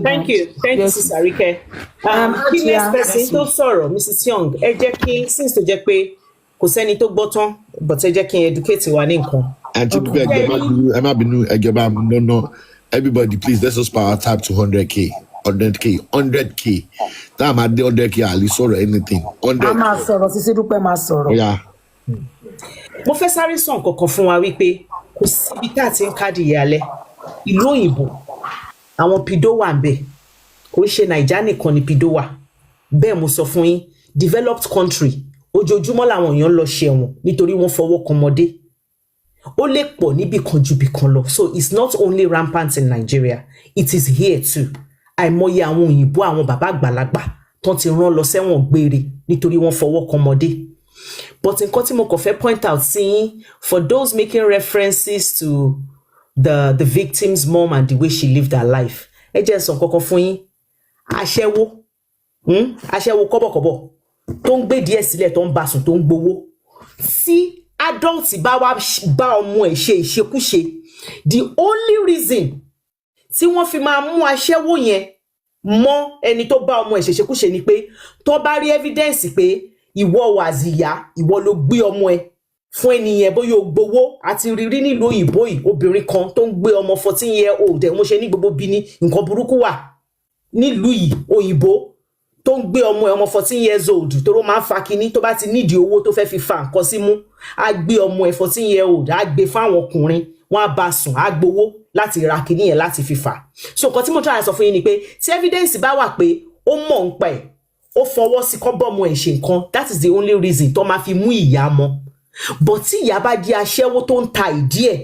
thank you Sis Arike. kí next person tó sọ̀rọ̀ Mrs. Young ẹ jẹ́ kí since tó jẹ́ pé kò sẹ́ni tó gbọ́ tán but ẹ jẹ́ kí n educate wa ní nǹkan. àti bí ẹ má bínú ẹjọba nọ́nà Everybody, please, let's just power tap to 100K. 100K. That I'm at the 100K, at least or anything. 100K. Yeah. Mo fẹ́ sáré sọ nǹkan kan fún wa wípé kò síbi tá a ti ń kádìí alẹ́ ìlú òyìnbó àwọn pido wà ń bẹ̀ kò ń ṣe Naija nìkan ni pido wà bẹ́ẹ̀ mo sọ fún yín developed country ojoojúmọ́ làwọn èèyàn lọ ṣẹ̀wọ̀n nítorí wọ́n fọwọ́ kan ọmọdé ó lè pọ̀ níbì kan ju bì kan lọ so it's not only rampant in Nigeria it is here too àìmọye àwọn òyìnbó àwọn bàbá àgbàlagbà tán ti rán lọ sẹ́wọ̀n gbére nítorí wọ́n fọwọ́ kan ọmọdé. But in nǹkan tí mo kàn fẹ́ point out sí for those making references to the victim's mom and the way she lived her life ẹ jẹ́ sọ nǹkan kan fún yín aṣẹ́wó kọ́bọ̀kọ́bọ̀ tó ń gbé díẹ̀ sílẹ̀ tó ń bá sùn tó ń gbowó tí adult bá wá bá ọmọ ẹ̀ ṣe ìṣekúṣe the only reason tí wọ́n fi máa mú aṣẹ́wó yẹn mọ́ ẹni tó bá ọmọ ẹ̀ ṣe ìṣekúṣe ni pé tó bá rí evidence pé ìwọ wàzìyà ìwọ ló gbé ọmọ ẹ fún ẹnìyẹn bóyá o gbowó àti rírí nílùú òyìnbó yìí obìnrin kan tó ń gbé ọmọ 14 year old ẹ mo ṣe ní gbogbo bí ní nǹkan burúkú wà nílùú yìí òyìnbó tó ń gbé ọmọ ẹ ọmọ 14 years old tó ló máa ń fa kinní tó bá ti nídìí owó tó fẹ́ fi fa nǹkan sí mú á gbé ọmọ ẹ 14 year old á gbé fáwọn ọkùnrin wọn á bá sùn á gbowó láti ra kinní yẹn láti fi fà so nǹkan tí mo try sọ fún yín ni pé tí evidence bá wà pé ó mọ̀ ń pa ẹ̀ ó fọwọ́ sí kọ́bọ̀mù ẹ̀ ṣe nǹkan that is the only reason tó máa fi mú ìyá mọ́ but tí ìyá bá di aṣẹ́wó tó ń ta ìdí ẹ̀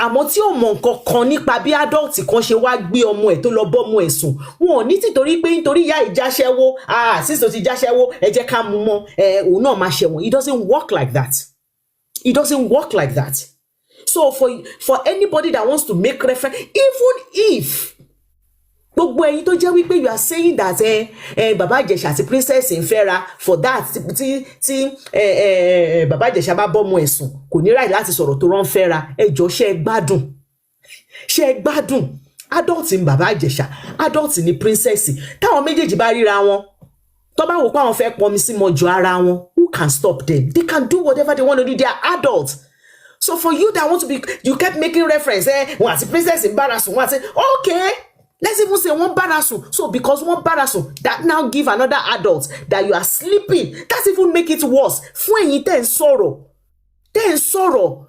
àmọ́ tí ò mọ̀ nǹkan kan nípa bí adult kan ṣe wá gbé ọmọ ẹ̀ tó lọ bọ́mọ ẹ̀ sùn wọn ò ní tìtorí pé nítorí ìyá ìjáṣẹ́wó sísọ ti jáṣẹ́wó ẹ jẹ́ ká mú mọ́ òun náà máa ṣẹ̀wọ̀n it doesn't work like that it doesn't work like that so for anybody that wants to make reference even if gbogbo ẹ̀yin tó jẹ́ wípé you are saying that bàbá Ìjẹ̀ṣà àti princess ń fẹ́ra for that tí bàbá Ìjẹ̀ṣà bá bọ́mọ ẹ̀sùn kò ní right láti sọ̀rọ̀ tó rán fẹ́ra ẹjọ́ ṣe gbádùn adult ní bàbá Ìjẹ̀ṣà adult ní princess táwọn méjèèjì bá ríra wọn tó bá wò pé àwọn fẹ́ pọnmi sí mọ́jọ ara wọn who can stop them they can do whatever they want to do they are adults. So for you that want to be you kept making reference wọn àti princess ń bára sùn wọn àti okay. Let's even say one barasu. So because one barasu that now give another adult that you are sleeping, that's even make it worse. Fún ẹ̀yin tẹ́ ń sọ̀rọ̀.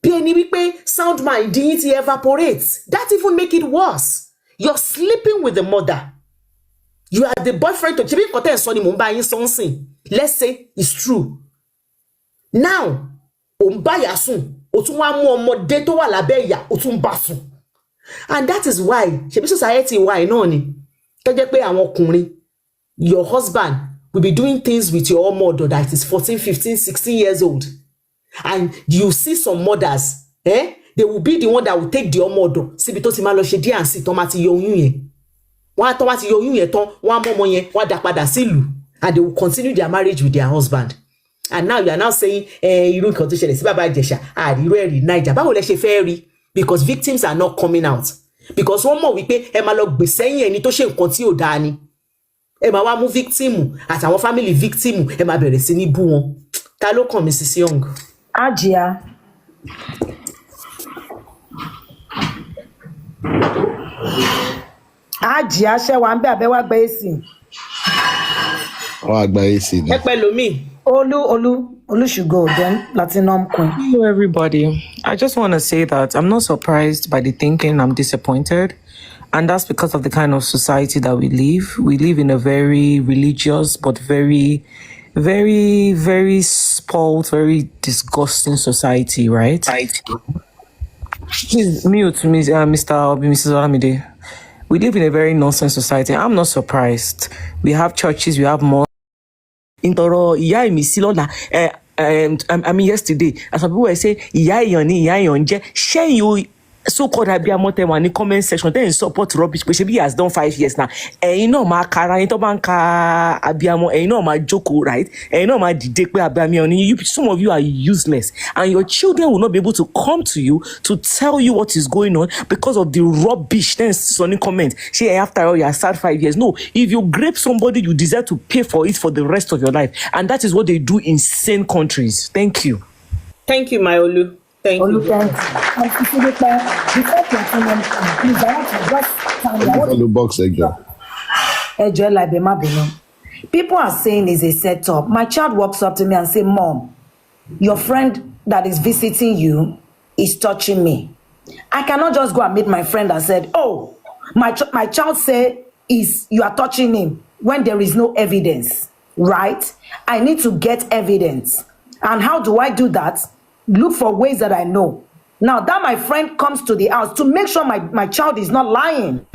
Bí ẹni wípé sound mind dignity evaporates. That even make it worse. You're sleeping with the mother. You are the boyfriend to Chibi Kote and Sonny Mumbai something. Let's say it's true. Now, Ombayasun, Otunwa mu ọmọdé tó wà lábẹ́ ìyá, Otunbasun. And that is why ṣebí society why náà ni tó jẹ́ pé àwọn ọkùnrin your husband will be doing things with your own mother that is 14 15 16 years old and you see some mothers they will be the one that will take the mother síbi tó ti máa lọ ṣe D&C tó máa ti yọ oyún yẹn wọ́n á tó wá ti yọ oyún yẹn tán wọ́n á mọ́ ọmọ yẹn wọ́n á dá padà sílùú and they will continue their marriage with their husband and now you are now saying irú nǹkan tó ṣẹlẹ̀ sí bàbá Ìjẹ̀ṣà àríró ẹ̀rí Naija báwo lẹ ṣe fẹ́ rí because victims are not coming out because one more wípé ẹ máa lọ gbè sẹ́yìn ẹni tó ṣe nǹkan tí ò dáa ni ẹ máa wá mú victim àtàwọn family victim ẹ máa bẹ̀rẹ̀ sí ní bú wọn ta ló kàn Mrs. Young. Ajia ṣe wà ń bẹ abẹ́ wá gbé èsì. wọ́n á gba èsì ni. ẹ pẹ́ lómi. Olu should go then. Platinum Queen. Hello, everybody. I just want to say that I'm not surprised by the thinking. I'm disappointed. And that's because of the kind of society that we live. We live in a very religious, but very, very, very spoiled, very disgusting society, right? Please mute me, Mr. Obi, Mrs. Olamide. We live in a very nonsense society. I'm not surprised. We have churches, we have mosques. Intoro ìyá mi sí lọ́la I mean yesterday as some people were say ìyá èèyàn ni ìyá èèyàn jẹ́ ṣẹ́yìn so-called abiyamọ tẹ wà ní comment section then support rubbish pé ṣebí he has done 5 years now ẹ̀yin náà máa kara yín tó bá ń ka abiyamọ ẹ̀yin náà máa jókòó right ẹ̀yin náà máa dìde pé abiyamọ ni some of you are useless and your children will not be able to come to you to tell you what is going on because of the rubbish then sunny comment say after all you are sad 5 years no if you grape somebody you deserve to pay for it for the rest of your life and that is what they do in sane countries. Thank you. Thank you, my Olu. Thank you. And before continuing, please, I want to just tell you. Follow box again. People are saying it's a setup. My child walks up to me and say, "Mom, your friend that is visiting you is touching me." I cannot just go and meet my friend and said, "Oh, my child say you are touching him," when there is no evidence, right? I need to get evidence. And how do I do that? Look for ways that I know. Now that my friend comes to the house to make sure my child is not lying.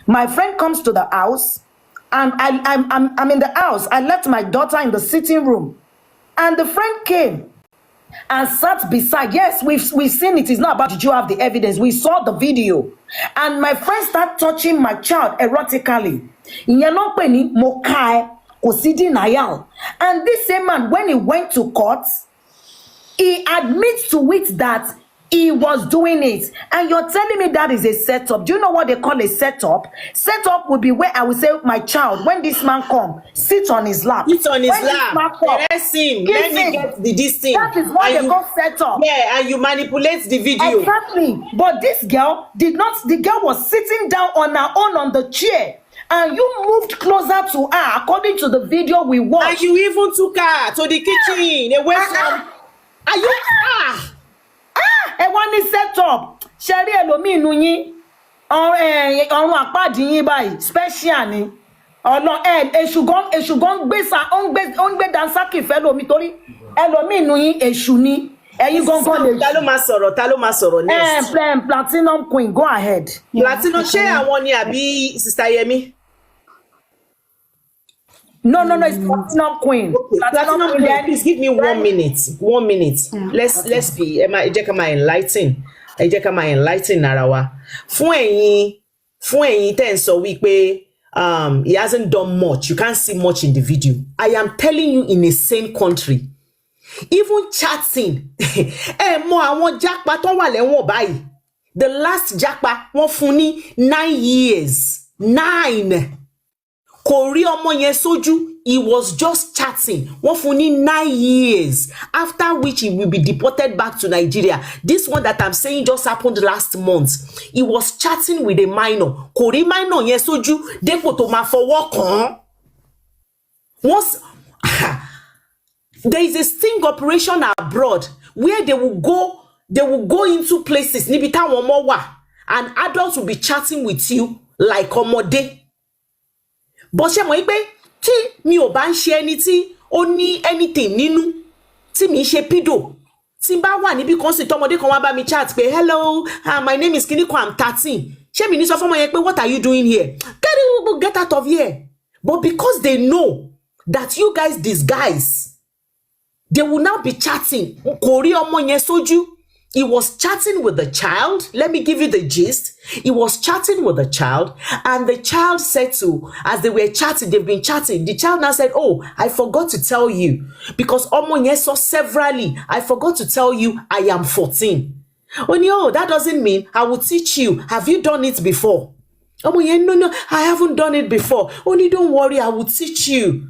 My friend comes to the house, and I'm in the house. I left my daughter in the sitting room, and the friend came and sat beside. Yes, we've seen it. It's not about, did you have the evidence? We saw the video, and my friend started touching my child erotically. And this same man, when he went to court, he admits to it that he was doing it. And you're telling me that is a setup. Do you know what they call a setup? Setup would be where I will say, my child, when this man come, sit on his lap. Sit on his when lap. Caress him. Let me get this thing. That is what they call setup. Yeah, and you manipulate the video. Exactly. But this girl did not. The girl was sitting down on her own on the chair, and you moved closer to her according to the video we watched. And you even took her to the kitchen away from. Are you one is set up. Sherry Elomi inú yín ọrùn àpáàdì yín báyìí special ni. Ọ̀nà èṣù gan gbé sa on gbé dansaki fẹ́ lomi torí Elomi inú yín èṣù ni. Ẹ̀yin gangan lè. Ta ló máa sọ̀rọ̀ next. Platinum Queen, go ahead. Platinum ṣé àwọn ni àbí Sister Yemi? No, it's Platinum Queen. Platinum Queen, please give me 1 minute. 1 minute. Let's be. Ejeka ma enlighten narawa. Fún ẹ̀yin tẹ́ ń sọ wípé he hasn't done much. You can't see much in the video. I am telling you, in a sane country, even chatting. Mọ àwọn jápa tó wà lẹ́wọ̀n báyìí. The last jápa wọ́n fún ní 9 years. 9. Kò rí ọmọ yẹn sójú. He was just chatting. Wọ́n fún ní 9 years. After which he will be deported back to Nigeria. This one that I'm saying just happened last month. He was chatting with a minor. Kò rí minor yẹn sójú. Dépò tó máa fọwọ́ kàn. Once there is a sting operation abroad where they will go into places níbi táwọn ọmọ wà, and adults will be chatting with you like ọmọdé. But ṣé mọ̀ pé tí mi ò bá ń ṣe ẹni tí ó ní anything nínú, tí mi ṣe pido, tí bá wà níbi kan sì tọmọdé kan wá bá mi chat pé hello, my name is Kiniko, I'm 13. Ṣé mi ní sọ fún ọmọ yẹn pé what are you doing here? Get out of here. But because they know that you guys disguise, they will now be chatting. Kò rí ọmọ yẹn sójú. He was chatting with the child. Let me give you the gist. He was chatting with the child, and the child said as they were chatting, they've been chatting. The child now said, "Oh, I forgot to tell you, because Omo yẹn sọ severally, I forgot to tell you I am 14. Oh, that doesn't mean I will teach you. Have you done it before? Omo yẹn, no, I haven't done it before. Only don't worry, I will teach you.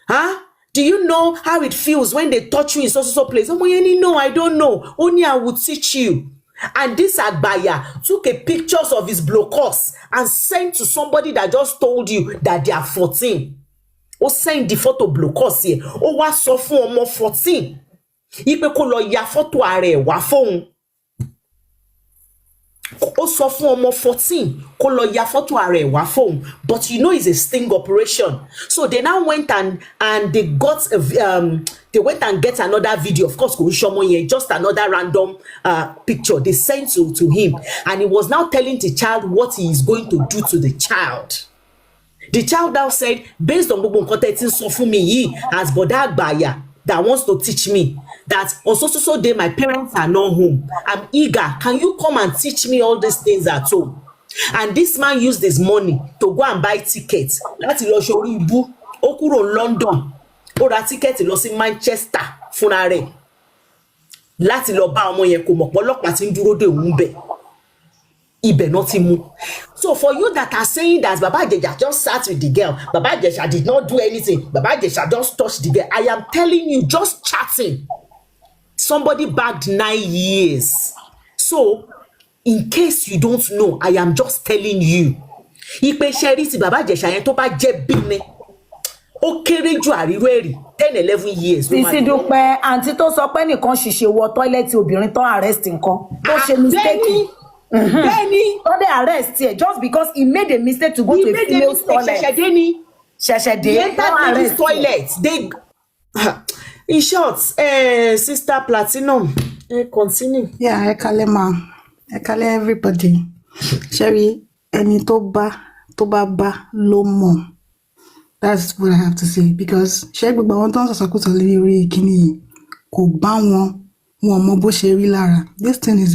Huh? Do you know how it feels when they touch you in so place? Oh, no, I don't know. Only I will teach you. And this Agbaya took a pictures of his blocos and sent to somebody that just told you that they are 14. Ó send the photo blocos here. Ó wá sọ fún ọmọ 14. Ipe kó lọ ya photo ààrẹ wá fóun. Ó sọ fún ọmọ 14 kó lọ ya photo ààrẹ wá fóun. But you know it's a sting operation. So they now went and they got they went and get another video. Of course, just another random picture they sent to him, and he was now telling the child what he is going to do to the child. The child now said, based on gbogbo nǹkan tẹ́ ti sọ fún mi yìí, as Boda Agbaya that wants to teach me that on so day my parents are not home. I'm eager. Can you come and teach me all these things at home? And this man used his money to go and buy tickets. Láti lọ sórí ibú. Ó kúrò London. Ó ra ticket lọ sí Manchester fúnra rẹ̀. Láti lọ bá ọmọ yẹn kò mọ̀ pọ́lọ́pàá tí ń dúró dè òun bẹ̀. Ibẹ̀ náà ti mú. So for you that are saying that Baba Ijesha just sat with the girl, Baba Ijesha did not do anything, Baba Ijesha just touched the girl, I am telling you, just chatting. somebody bagged 9 years. So, in case you don't know, I am just telling you. Ipe Sherry ti bàbá Ìjẹ̀ṣà yẹn tó bá jẹ́ bíní. Ó kéré jù àríró ẹ̀rí 10-11 years. SisDupe àǹtí tó sọ pé nìkan ṣìṣe wọ tọ́ílẹ̀tì obìnrin tó arrest nǹkan. Tó ṣe mistake. Benny. Tó dé arrest here just because he made a mistake to go to a female's toilet. Ṣẹ̀ṣẹ̀dé. He entered this toilet. They, in short, Sister Platinum, continue. Yeah, I call him I call everybody. Sherry, ẹni tó bá ló mọ̀. That's what I have to say because Sherry gbogbo àwọn tó ń sọ̀sọ̀kúsọ lórí kíní yìí kò bá wọn mọ bó ṣe rí lára. This thing is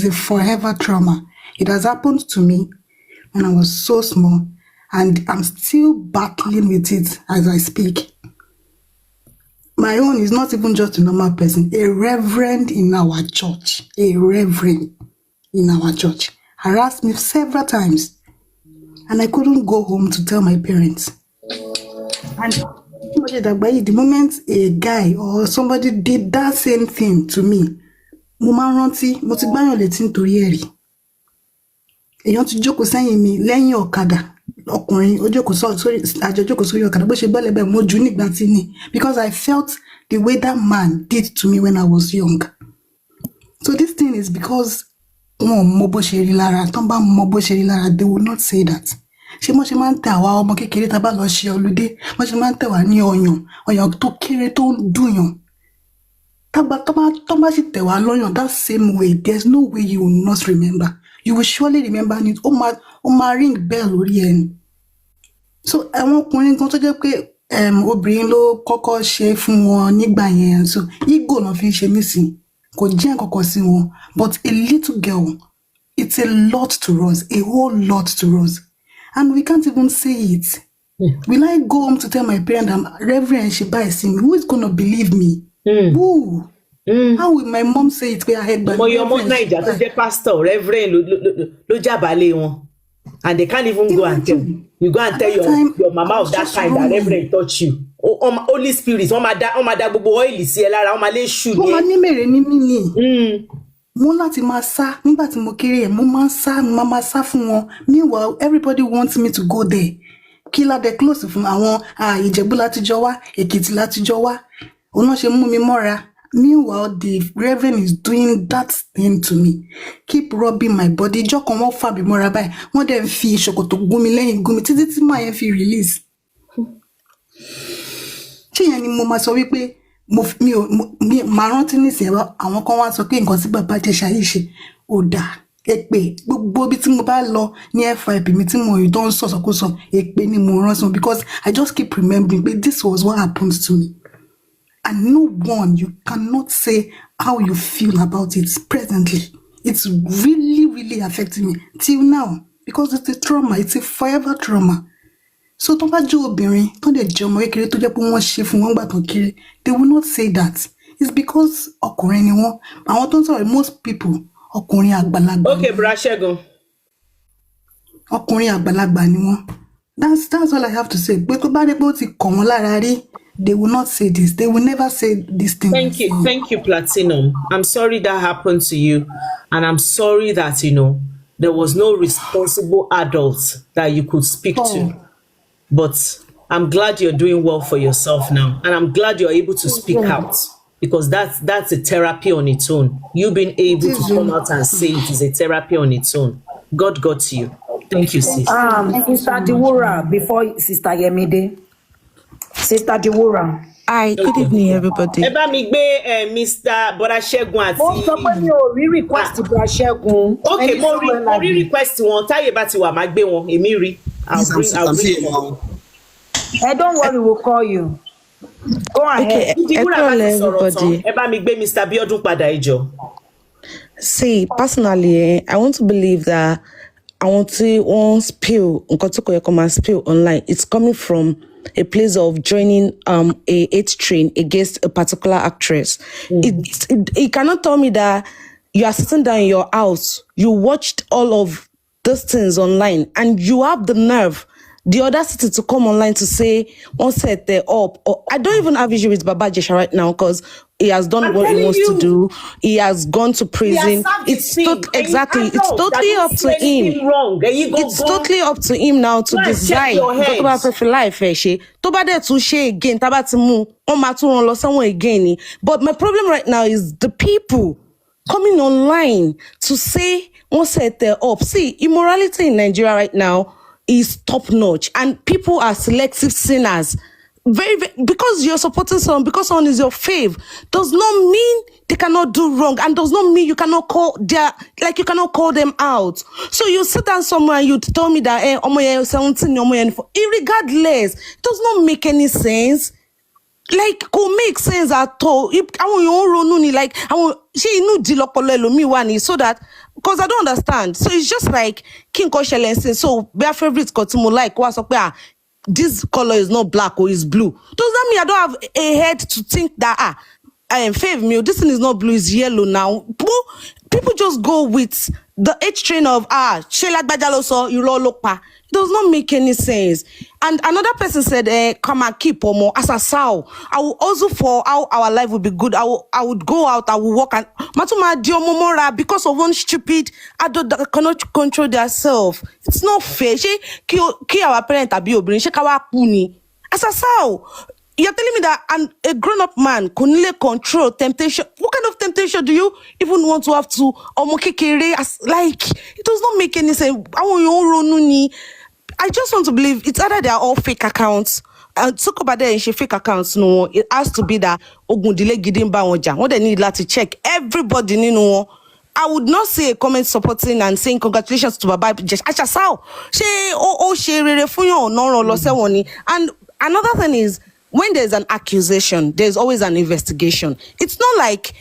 a forever trauma. It has happened to me when I was so small and I'm still battling with it as I speak. My own is not even just a normal person, a reverend in our church, harassed me several times and I couldn't go home to tell my parents. And the moment a guy or somebody did that same thing to me, mo máa rántí mo ti gbáyàn létí nítorí ẹ̀rí. Èèyàn ti jókòó sẹ́yìn mi lẹ́yìn ọ̀kadà. Ọkùnrin ó jókòó sórí ọ̀kadà bó ṣe gbọ́lẹ̀ bẹ́ẹ̀ mo jù nígbà tí ni because I felt the way that man did to me when I was young. So this thing is because wọn mọ bó ṣe rí lára, tán bá mọ bó ṣe rí lára, they will not say that. Ṣé mo ṣe máa ń tẹ àwa ọmọ kékeré tá bá lọ ṣe ọlùdé, mo ṣe máa ń tẹ wá ní ọyàn tó kéré tó ń dùnyàn. Tó bá sì tẹ wá lọ́yàn that same way, there's no way you will not remember. You will surely remember it. Ó máa ring bell lórí ẹni. So àwọn ọkùnrin gan tó jẹ́ pé obìnrin ló kọ́kọ́ ṣe fún wọn nígbà yẹn, so ego náà fi ń ṣe nísìn kò jẹ́ nǹkankan sí wọn, but a little girl, it's a lot to us, a whole lot to us, and we can't even say it. Will I go home to tell my parents I'm Reverend Shibai see me? Who is going to believe me? Who? How will my mom say it where I head by your mom Naija to the pastor, Reverend lo jabale wọn. And they can't even go and tell. You go and tell your mama of that time that Reverend touch you. Holy Spirit, wọ́n máa dá gbogbo oil sí ẹ lára, wọ́n máa lè ṣù ní. Wọ́n máa ní mèrè ní mí ni. Mo láti máa sá nígbà tí mo kéré mo máa ń sá fún wọn. Meanwhile, everybody wants me to go there. Kí la dé close fún àwọn Ìjẹ̀bú láti jọ wá, Èkìtì láti jọ wá. Ọ̀nà ṣe mú mi mọ́ra. Meanwhile, the Reverend is doing that thing to me. Keep rubbing my body. Ìjọ kan wọ́n fà mí mọ́ra báyìí. Wọ́n dẹ̀ fi ṣòkòtò gún mi lẹ́yìn gún mi títí tí màá yẹn fi release. Ṣé yẹn ni mo máa sọ wípé mi máa rántí nísìnyí àwọn kan wá sọ pé nǹkan tí bàbá Ìjẹ̀ṣà yìí ṣe ò dáa. Èpè gbogbo bí tí mo bá lọ ní FIP mi tí mo yìí tó ń sọ̀sọ̀kúsọ èpè ni mo rán sí wọn because I just keep remembering pé this was what happened to me. And no one, you cannot say how you feel about it presently. It's really, really affecting me till now because it's a trauma. It's a forever trauma. So tó bá jẹ́ obìnrin tó dẹ̀ jẹ́ ọmọ kékeré tó jẹ́ pé wọ́n ṣe fún wọn gbà tó kéré, they will not say that. It's because ọkùnrin ni wọ́n. Àwọn tó ń sọ̀rọ̀ most people ọkùnrin àgbàlagbà. Okay, Bra Ṣẹ́gun. Ọkùnrin àgbàlagbà ni wọ́n. That's all I have to say. Pé tó bá dé pé ó ti kàn wọ́n lára rí. They will not say this. They will never say this thing. Thank you, Platinum. I'm sorry that happened to you. And I'm sorry that, there was no responsible adult that you could speak to. But I'm glad you're doing well for yourself now. And I'm glad you're able to speak out. Because that's a therapy on its own. You being able to come out and say it is a therapy on its own. God got you. Thank you, sis. Sister Diwura, before Sister Yemide. Sister Diwura. Hi, good evening, everybody. Ẹ bá mi gbé Mr. Bọ́lá Ṣẹ́gun àti. Mo sọ pé mi ò rí request Bọ́lá Ṣẹ́gun. Okay, mo rí request wọn. Táyé bá ti wà máa gbé wọn. Èmi rí. I'll bring wọn. Don't worry, we'll call you. Go ahead. Everybody. Ẹ bá mi gbé Mr. Bíọ́dún padà ẹ jọ̀ọ́. See, personally, I want to believe that I want to spill spill online. It's coming from a place of joining a hate train against a particular actress. It cannot tell me that you are sitting down in your house, you watched all of these things online, and you have the nerve the audacity to come online to say one set there up. Or, I don't even have issue with Baba Ijesha right now because he has done what he wants to do. He has gone to prison. It's exactly. It's totally up to him. It's totally up to him now to decide. Talk about perfect life, to bá dẹ̀ tún ṣe again, tá bá ti mú, wọ́n máa tún rán lọ sẹ́wọ̀n again. But my problem right now is the people coming online to say one set there up. See, immorality in Nigeria right now is top notch, and people are selective sinners. Very, because you're supporting someone, because someone is your fave, does not mean they cannot do wrong, and does not mean you cannot call you cannot call them out. So you sit down somewhere and you tell me that 17, irregardless, it does not make any sense. Like, could make sense at all. If I want your own like I want she knew dilopolo so that because I don't understand. So it's just like King Koshele says, so their favorites got to like what's up there. This color is not black or is blue. Does that mean I don't have a head to think that I am fave me? This thing is not blue, is yellow now. People just go with the H train of Sheila Bajaloso, you look pa. It does not make any sense. And another person said, come and keep Omo as a sow. I will also for how our life would be good. I would go out, I will walk and Matuma Diomomora because of one stupid adult that cannot control themselves. It's not fair. She our parent abi she kawa kuni. As a sow. You're telling me that a grown-up man can only control temptation. What kind of temptation do you even want to have to like? It does not make any sense. I just want to believe it's either they are all fake accounts. Talk about that fake accounts. No, it has to be that Ogundile Gidimba Oja. What they need to check everybody. No, I would not say a comment supporting and saying congratulations to Baba Ijesha. And another thing is, when there's an accusation, there's always an investigation. It's not like,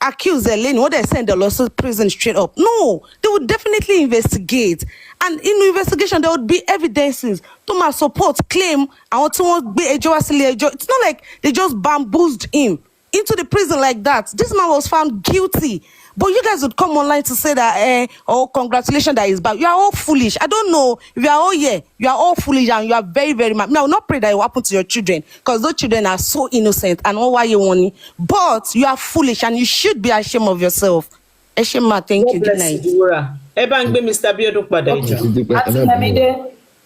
accuse the lady, what they send the lawsuit prison straight up. No, they would definitely investigate. And in investigation, there would be evidences to my support, claim, I want to be a Joe. It's not like they just bamboozled him into the prison like that. This man was found guilty. But you guys would come online to say that, congratulations that is bad. You are all foolish. I don't know if you are all here. You are all foolish and you are very, very mad. I will not pray that it will happen to your children because those children are so innocent and all why you want. But you are foolish and you should be ashamed of yourself. Eshema, thank you. Good night. Mr. Biodun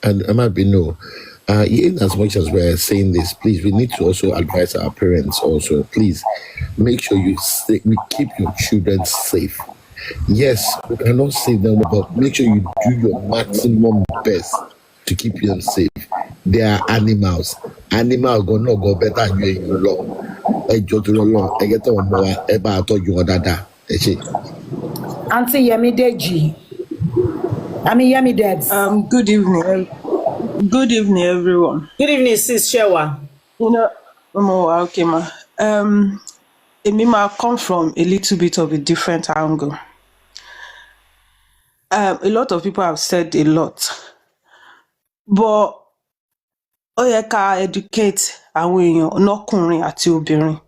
and I might be no. In as much as we're saying this, please, we need to also advise our parents also, please, make sure we keep your children safe. Yes, we cannot save them, but make sure you do your maximum best to keep them safe. They are animals. Animals go not go better than you in your law. I get on more about you or that. Auntie Yemi Deji. Yemi Debs. Good evening. Good evening, everyone. Good evening, Sis Shewa. Okay, ma. Emima come from a little bit of a different angle. A lot of people have said a lot, but oyeka educate àwọn èèyàn ọkùnrin àti obìnrin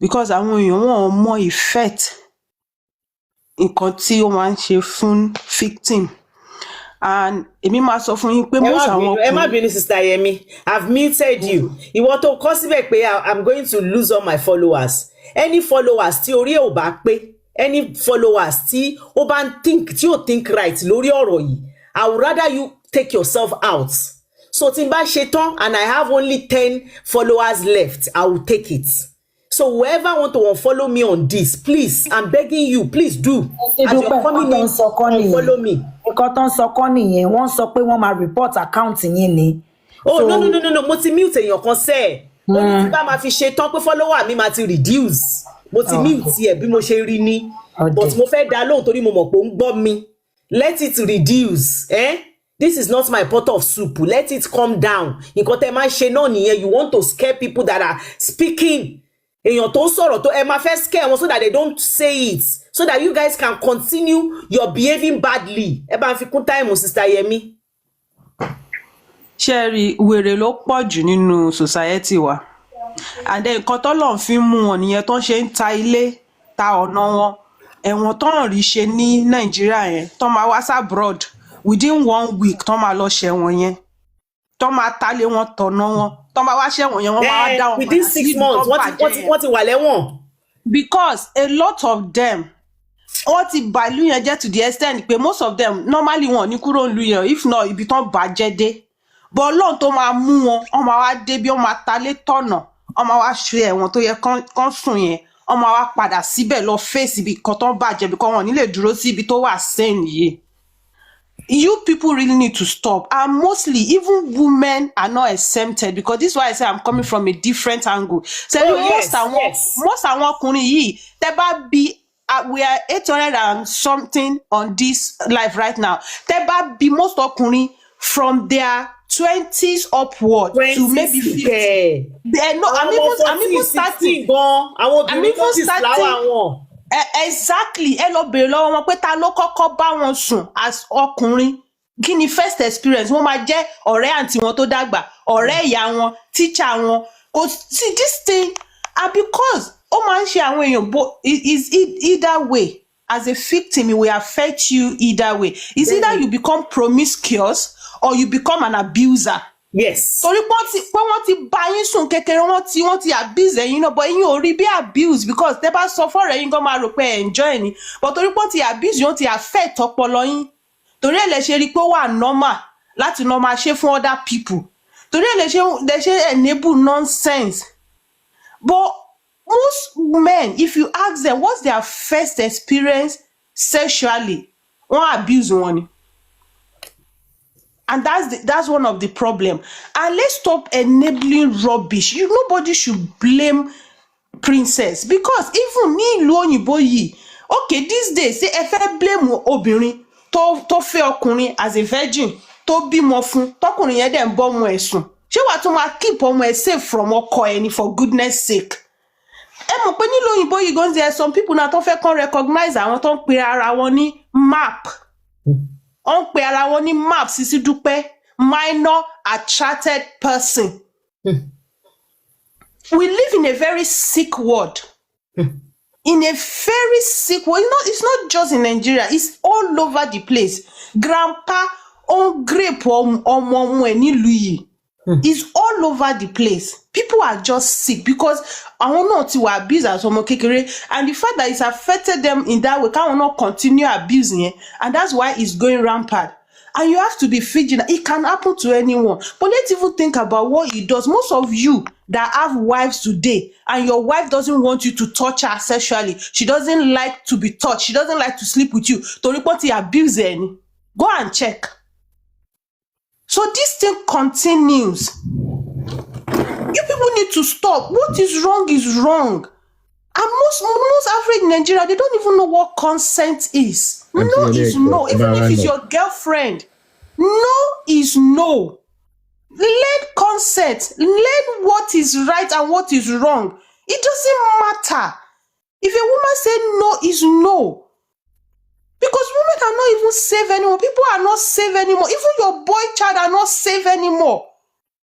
because àwọn èèyàn wọn mọ effect nǹkan tí ó máa ń ṣe fún victim. And èmi máa sọ fún yín pé most àwọn ọkùnrin. Ẹ má bínú Sister Yemi, I've muted you. Ìwọ tó kọ síbẹ̀ pé I'm going to lose all my followers. Any followers tí orí ẹ̀ ò bá pé, any followers tí ó bá ń think right lórí ọ̀rọ̀ yìí, I would rather you take yourself out. So tí n bá ṣe tán and I have only 10 followers left, I will take it. So whoever want to unfollow me on this, please, I'm begging you, please do. As you're coming in, follow me. Nǹkan tán sọ kọ́ nìyẹn, wọ́n sọ pé wọ́n máa report account yín ni. Oh, no, mo ti mute èèyàn kan sẹ́. Mo ní tí bá máa fi ṣe tán pé follower mi máa ti reduce. Mo ti mute ẹ̀ bí mo ṣe rí ní. But mo fẹ́ dá lóhùn torí mo mọ̀ pé ó ń gbọ́ mi. Let it reduce. This is not my pot of soup. Let it calm down. Nǹkan tẹ́ máa ṣe náà nìyẹn. You want to scare people that are speaking. Èèyàn tó sọ̀rọ̀ tó ẹ máa fẹ́ scare wọn so that they don't say it. So that you guys can continue your behaving badly. Ẹ bá ń fi kún time, Sister Yemi. Sherry, wèrè ló pọ̀ jù nínú society wa. And then nǹkan t'Ọlọ́run fi mú wọn nìyẹn tó ń ṣe ń ta ilé, ta ọ̀nà wọn. Ẹ̀wọ̀n tó ń rí ṣe ní Nàìjíríà yẹn, tó máa wá abroad within 1 week tó máa lọ ṣẹ̀wọ̀n yẹn. tó máa tálé wọn tọ̀nà wọn tó máa wá ṣẹ̀wọ̀n yẹn wọ́n máa wá dá wọn within 6 months wọ́n ti wà lẹ́wọ̀n. Because a lot of them wọ́n ti bà ìlú yẹn jẹ́ to the extent pé most of them normally wọn ní kúrò ìlú yẹn if not ibi tán bàjẹ́ dé but Ọlọ́run tó máa mú wọn wọ́n máa wá dé bí wọ́n máa talé tọ̀nà wọ́n máa wá ṣe ẹ̀wọ̀n tó yẹ kán sùn yẹn wọ́n máa wá padà síbẹ̀ lọ fèsì ibi kan tán bàjẹ́ bí kan wọn ní lè dúró sí ibi tó wà sane yìí. You people really need to stop, and mostly even women are not exempted, because this is why I say I'm coming from a different angle. So most àwọn ọkùnrin yìí tẹ́ bá bí we are 800 and something on this live right now. Tẹ́ bá bí most ọkùnrin from their 20s upward to maybe 50. I'm even starting. Exactly. Ẹ lọ bèrè lọ́wọ́ wọn pé ta ló kọ́kọ́ bá wọn sùn as ọkùnrin. Kí ni first experience? Wọ́n máa jẹ́ ọ̀rẹ́ àǹtí wọn tó dàgbà, ọ̀rẹ́ ìyá wọn, teacher wọn. Kò see this thing, and because ó máa ń ṣe àwọn èèyàn, but is either way. As a victim, it will affect you either way. It's either you become promiscuous or you become an abuser. Yes. Torí pé wọ́n ti bá yín sùn kékeré, wọ́n ti abuse ẹ̀yin náà, but yín ò rí bí abuse because tẹ́ bá sọ fọ́rọ̀ yín gan máa rò pé enjoy ni, but torí pé wọ́n ti abuse yín, wọ́n ti affect ọpọlọ yín. Torí ẹ̀ lẹ ṣe rí pé ó wà normal láti normal ṣe fún other people. Torí ẹ̀ lẹ ṣe enable nonsense. But most men, if you ask them what's their first experience sexually, wọ́n abuse wọn ni. And that's one of the problem. And let's stop enabling rubbish. Nobody should blame princess, because even ní ìlú òyìnbó yìí, okay, these days say ẹ fẹ́ blame obìnrin tó fẹ́ ọkùnrin as a virgin tó bímọ fún tọkùnrin yẹn dẹ̀ ń bọ́ ọmọ ẹ̀ sùn. Ṣé wàá tún máa keep ọmọ ẹ̀ safe from ọkọ ẹ̀ ni, for goodness sake? Ẹ mọ̀ pé nílùú òyìnbó yìí gan, there are some people náà tó fẹ́ kàn recognize àwọn tó ń pe ara wọn ní MAP. On pe ara wọn ní MAP, SisDupe, minor attracted person. We live in a very sick world. In a very sick world. It's not just in Nigeria, it's all over the place. Grandpa on grape on nílùú. It's all over the place. People are just sick because àwọn náà ti wà abuse as ọmọ kékeré, and the fact that it's affected them in that way, káwọn náà continue abusing it, and that's why it's going rampant. And you have to be vigilant. It can happen to anyone. But let's even think about what it does. Most of you that have wives today, and your wife doesn't want you to touch her sexually, she doesn't like to be touched, she doesn't like to sleep with you, to report the abuse, go and check. So this thing continues. You people need to stop. What is wrong. And most average Nigeria, they don't even know what consent is. No is no. Even if it's your girlfriend, no is no. Learn consent. Learn what is right and what is wrong. It doesn't matter. If a woman say no is no. Because women are not even safe anymore. People are not safe anymore. Even your boy child are not safe anymore.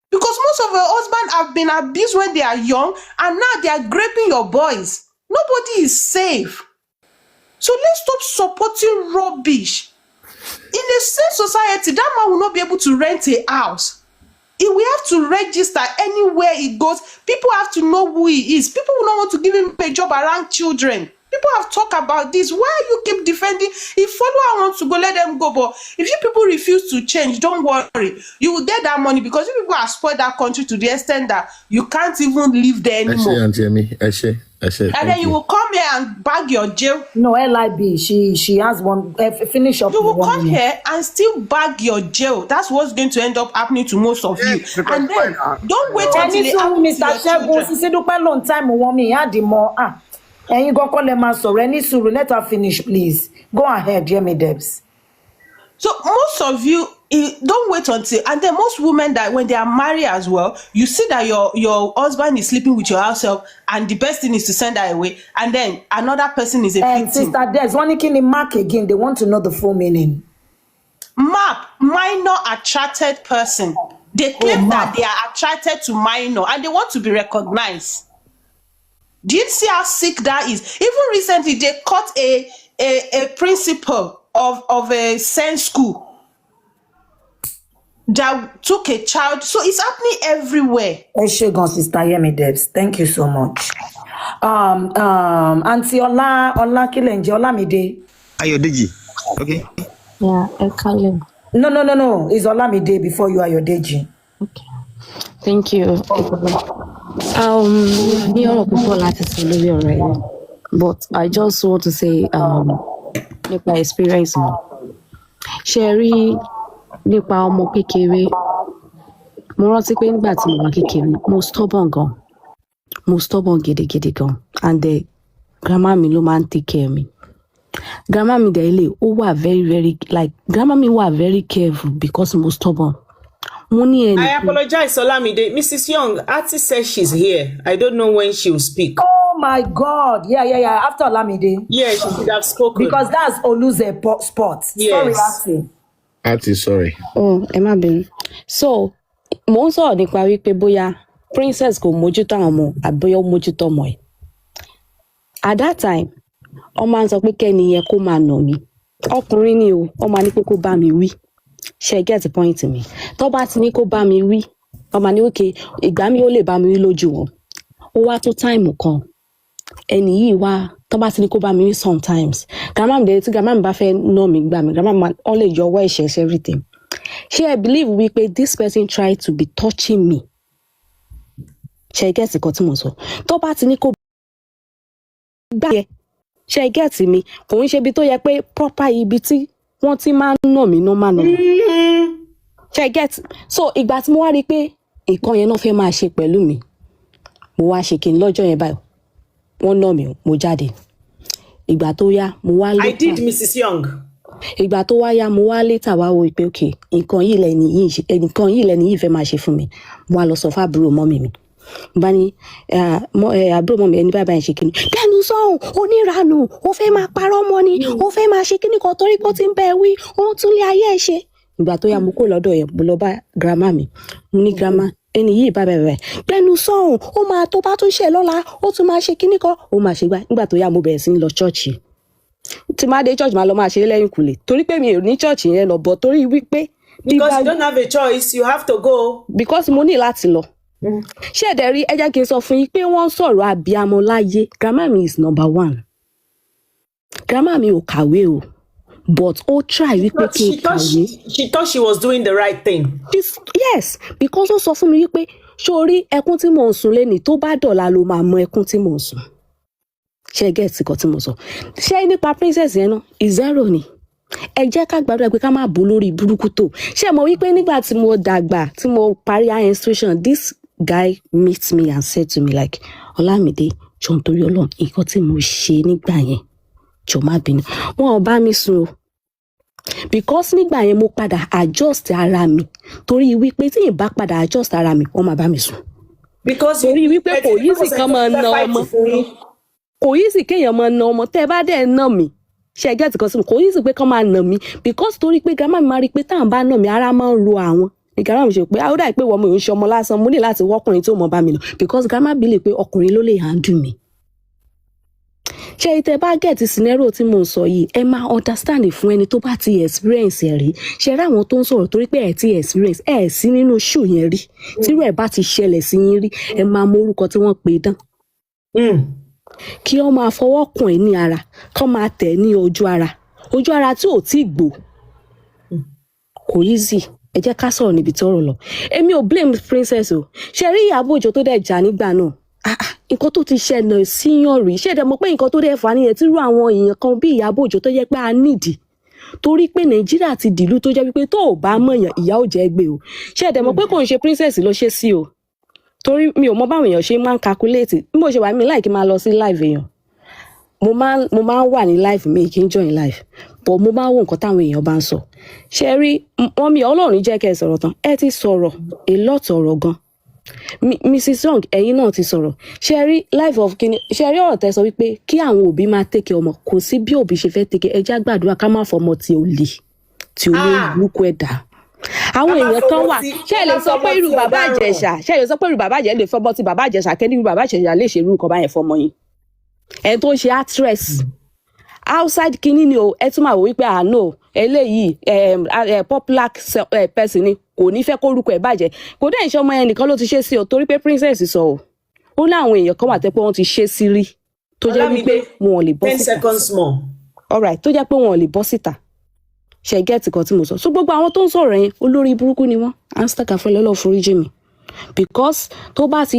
Because most of your husbands have been abused when they are young, and now they are raping your boys. Nobody is safe. So let's stop supporting rubbish. In a safe society, that man will not be able to rent a house. He will have to register anywhere he goes. People have to know who he is. People will not want to give him a job around children. People have talked about this. Why you keep defending? If follower wants to go, let them go. But if you people refuse to change, don't worry. You will get that money, because you people have spoiled that country to the extent that you can't even live there anymore. And then you will come here and bag your jail. No, LIB, she has one, finish up. You will come here and still bag your jail. That's what's going to end up happening to most of you. And then, don't wait until it happens to your children. SisDupe long time, me had the more. And you go call them and so let her finish, please. Go ahead, Jamie Debs. So most of you, don't wait until, and then most women that when they are married as well, you see that your husband is sleeping with your house help, and the best thing is to send her away, and then another person is a victim. Sister Debs, one can mark again, they want to know the full meaning. MAP, minor attracted person. They claim that they are attracted to minor, and they want to be recognized. Do you see how sick that is? Even recently, they caught a principal of a science school that took a child. So it's happening everywhere. Eshegon, Sister Yemi Debs. Thank you so much. Auntie Ola Kilenji Olamide. Ayodeji. Okay. Yeah, Ekalim. No. It's Olamide before you are your Deji. Okay. Thank you. Ní ọ̀rọ̀ púpọ̀ láti sọ lórí ọ̀rọ̀ yìí, but I just want to say nípa experience mi. Ṣé rí nípa ọmọ kékeré, mo rántí pé nígbà tí mo wà kékeré, mo stubborn gidigidi gan, and the grandma mi ló máa ń take care mi. Grandma mi dẹ̀ ilé, ó wà very grandma mi wà very careful because mo stubborn. I apologize, Olamide. Mrs. Young, Auntie says she's here. I don't know when she will speak. Oh my God. Yeah. After Olamide. Yeah, she should have spoken. Because that's Oluze spot. Yes. Sorry, Auntie, sorry. Oh, Emma Ben. So, mo ń sọ̀rọ̀ nípa wípé bóyá princess kò mójútó àwọn ọmọ àbí ó mójútó ọmọ ẹ̀. At that time, ọmọ ń sọ pé kẹ́ni yẹn kó máa nà mí. Ọkùnrin ni o, ọmọ ní pé kó bá mi wí. Ṣé get the point mi? Tó bá ti ní kó bá mi wí, ọmọ ní okay, ìgbà mi ó lè bá mi wí lójú wọn. Ó wá tó time kan. Ẹni yìí wá, tó bá ti ní kó bá mi wí sometimes. Grandma mi dẹ̀ tí grandma mi bá fẹ́ nà mí gbà mí, grandma mi ó lè yọ ọwọ́ ẹ̀ṣẹ̀ everything. Ṣé I believe wípé this person tried to be touching me. Ṣé get nǹkan tí mo sọ? Tó bá ti ní kó gbà yẹ. Ṣé get mi? Kò ń ṣe ibi tó yẹ pé proper ibi tí wọ́n ti máa ń nà mí normal. Ṣé get? So ìgbà tí mo wá rí pé nǹkan yẹn náà fẹ́ máa ṣe pẹ̀lú mi, mo wá ṣe kí n lọ́jọ́ yẹn báyìí. Wọ́n nà mí, mo jáde. Ìgbà tó yá, mo wá later. I did, Mrs. Young. Ìgbà tó wá yá, mo wá later wá wo pé okay, nǹkan yìí lẹ́ni yìí fẹ́ máa ṣe fún mi. Mo wá lọ sọ fún àbúrò mọ́mì mi. Bá ní àbúrò mọ́mì ẹni báyìí ṣe kíni. Kẹ́nu sọ́hùn, oníranù, ó fẹ́ máa parọ́ mọ́ ni, ó fẹ́ máa ṣe kíni kan torí pé ó ti ń bẹ wí, ó tún lé ayé ẹ̀ ṣe. Ìgbà tó yá, mo kó lọ́dọ̀ yẹn, mo lọ bá grandma mi. Mo ní grandma, ẹni yìí báyìí. Kẹ́nu sọ́hùn, ó máa tó bá tún ṣe lọ́la, ó tún máa ṣe kíni kan, ó máa ṣe gbá. Nígbà tó yá, mo bẹ̀rẹ̀ sí ní lọ church. Tí máa dé church máa lọ máa ṣe lẹ́yìn kùlé. Torí pé mi ò ní church yẹn lọ, but torí wípé because you don't have a choice, you have to go. Because mo ní láti lọ. Ṣé ẹ̀dẹ̀ rí ẹ jẹ́ kí n sọ fún yín pé wọ́n sọ̀rọ̀ abiyamọ láyé. Grandma mi is number one. Grandma mi ò kàwé o, but ó try wípé kí n kàwé. She thought she was doing the right thing. Yes, because ó sọ fún mi wípé sórí ẹkún tí mò ń sun lénìí tó bá dọ̀la ló máa mọ ẹkún tí mò ń sun. Ṣé gẹ́ẹ̀tì kan tí mo sọ? Ṣé nípa princess yẹn náà zero ni? Ẹ jẹ́ ká gbàdúrà pé ká má bò lórí burúkú tó. Ṣé mo wí pé nígbà tí mo dàgbà tí mo parí higher institution, this guy meet me and said to me like, Olamide, jọ̀ọ́ nítorí Ọlọ́run, nǹkan tí mo ṣe nígbà yẹn, jọ̀ọ́ má bínú. Wọn ò bá mi sùn o. Because nígbà yẹn mo padà adjust ara mi. Torí wípé tí n bá padà adjust ara mi, wọ́n máa bá mi sùn. Because torí wípé kò yí sì kán máa na ọmọ. Kò yí sì kéèyàn máa na ọmọ. Tẹ́ bá dẹ̀ nà mí. Ṣé get kan sí mi? Kò yí sì pé kán máa nà mí. Because torí pé grandma mi máa rí pé táwọn bá nà mí, ara máa ń ro àwọn. Grandma mi ṣe pé ó dà pé wọ́n mo ń ṣe ọmọ lásán, mo ní láti wọ́kùnrin tí ó mọ̀ bá mi nà. Because grandma believe pé ọkùnrin ló lè handle mi. Ṣé tẹ́ bá get scenario tí mo ń sọ yìí, ẹ máa understand fún ẹni tó bá ti experience ẹ̀ rí. Ṣé rí àwọn tó ń sọ̀rọ̀ torí pé ẹ ti experience, ẹ sí nínú shoe yẹn rí. Tírú ẹ̀ bá ti ṣẹlẹ̀ sí yín rí, ẹ máa mọ orúkọ tí wọ́n pè dán. Kí wọ́n máa fọwọ́ kàn ẹ́ ní ara, kán máa tẹ̀ ní ojú ara tí ò tí gbò. Kò easy. Ẹ jẹ́ ká sọ̀rọ̀ níbi tí ọ̀rọ̀ lọ. Èmi ò blame princess o. Ṣé rí Ìyábọ̀ Òjó tó dẹ̀ jà nígbà náà? Nǹkan tó ti ṣẹlẹ̀ síyàn rí. Ṣé ẹ̀dẹ̀ mọ̀ pé nǹkan tó dẹ̀ fà nìyẹn tí irú àwọn èèyàn kan bí Ìyábọ̀ Òjó tó jẹ́ pé a nídìí. Torí pé Nàìjíríà ti dìlú tó jẹ́ wípé tó ò bá mọ̀yàn ìyá ò jẹ́ gbé o. Ṣé ẹ̀dẹ̀ mọ̀ pé kò ń ṣe princess ló ṣe sí o. Torí mi ò mọ báwọn èèyàn ṣe máa ń calculate. Bí mo ṣe wà mí láì kí máa lọ sí live èèyàn. Mo máa ń wà ní live mi kí n join live. But mo máa ń wo nǹkan táwọn èèyàn bá ń sọ. Ṣé rí wọ́n mi Ọlọ́run jẹ́ kẹ́ ẹ sọ̀rọ̀ tán. Ẹ ti sọ̀rọ̀ a lot ọ̀rọ̀ gan. Mrs. Young ẹ̀yin náà ti sọ̀rọ̀. Ṣé rí life of kini, ṣé rí ọ̀rọ̀ tẹ́ sọ wípé kí àwọn òbí máa take ọmọ, kò sí bí òbí ṣe fẹ́ take ẹ já gbàdúrà ká má fọmọ tí ó lè burúkú ẹ̀dá. Àwọn èèyàn kan wà, ṣé ẹ lè sọ pé irú bàbá Ìjẹ̀ṣà lè fọmọ tí bàbá Ìjẹ̀ṣà kẹ́ni irú bàbá Ìjẹ̀ṣà lè ṣe irú nǹkan báyẹn fọmọ yín. Ẹni tó ń ṣe actress outside kini ni o, ẹ tún máa wò wípé no eléyìí popular person ni kò ní fẹ́ kórúkọ ẹ̀ bàjẹ́ kò dẹ̀ ṣe ọmọ yẹn nìkan ló ti ṣe sí o torí pé princess sọ o ó láwọn èèyàn kan wà tẹ́ pé wọ́n ti ṣe sí rí tó jẹ́ wípé wọn ò lè bọ́ 10 síta seconds more. alright tó jẹ́ pé wọn ò lè bọ́ síta ṣe gẹ́ẹ̀tì kan tí mo sọ so gbogbo àwọn tó ń sọ̀rọ̀ yẹn olórí burúkú ni wọ́n à ń sítàkà fún ẹlẹ́lọ́ foríjì mi because tó bá ti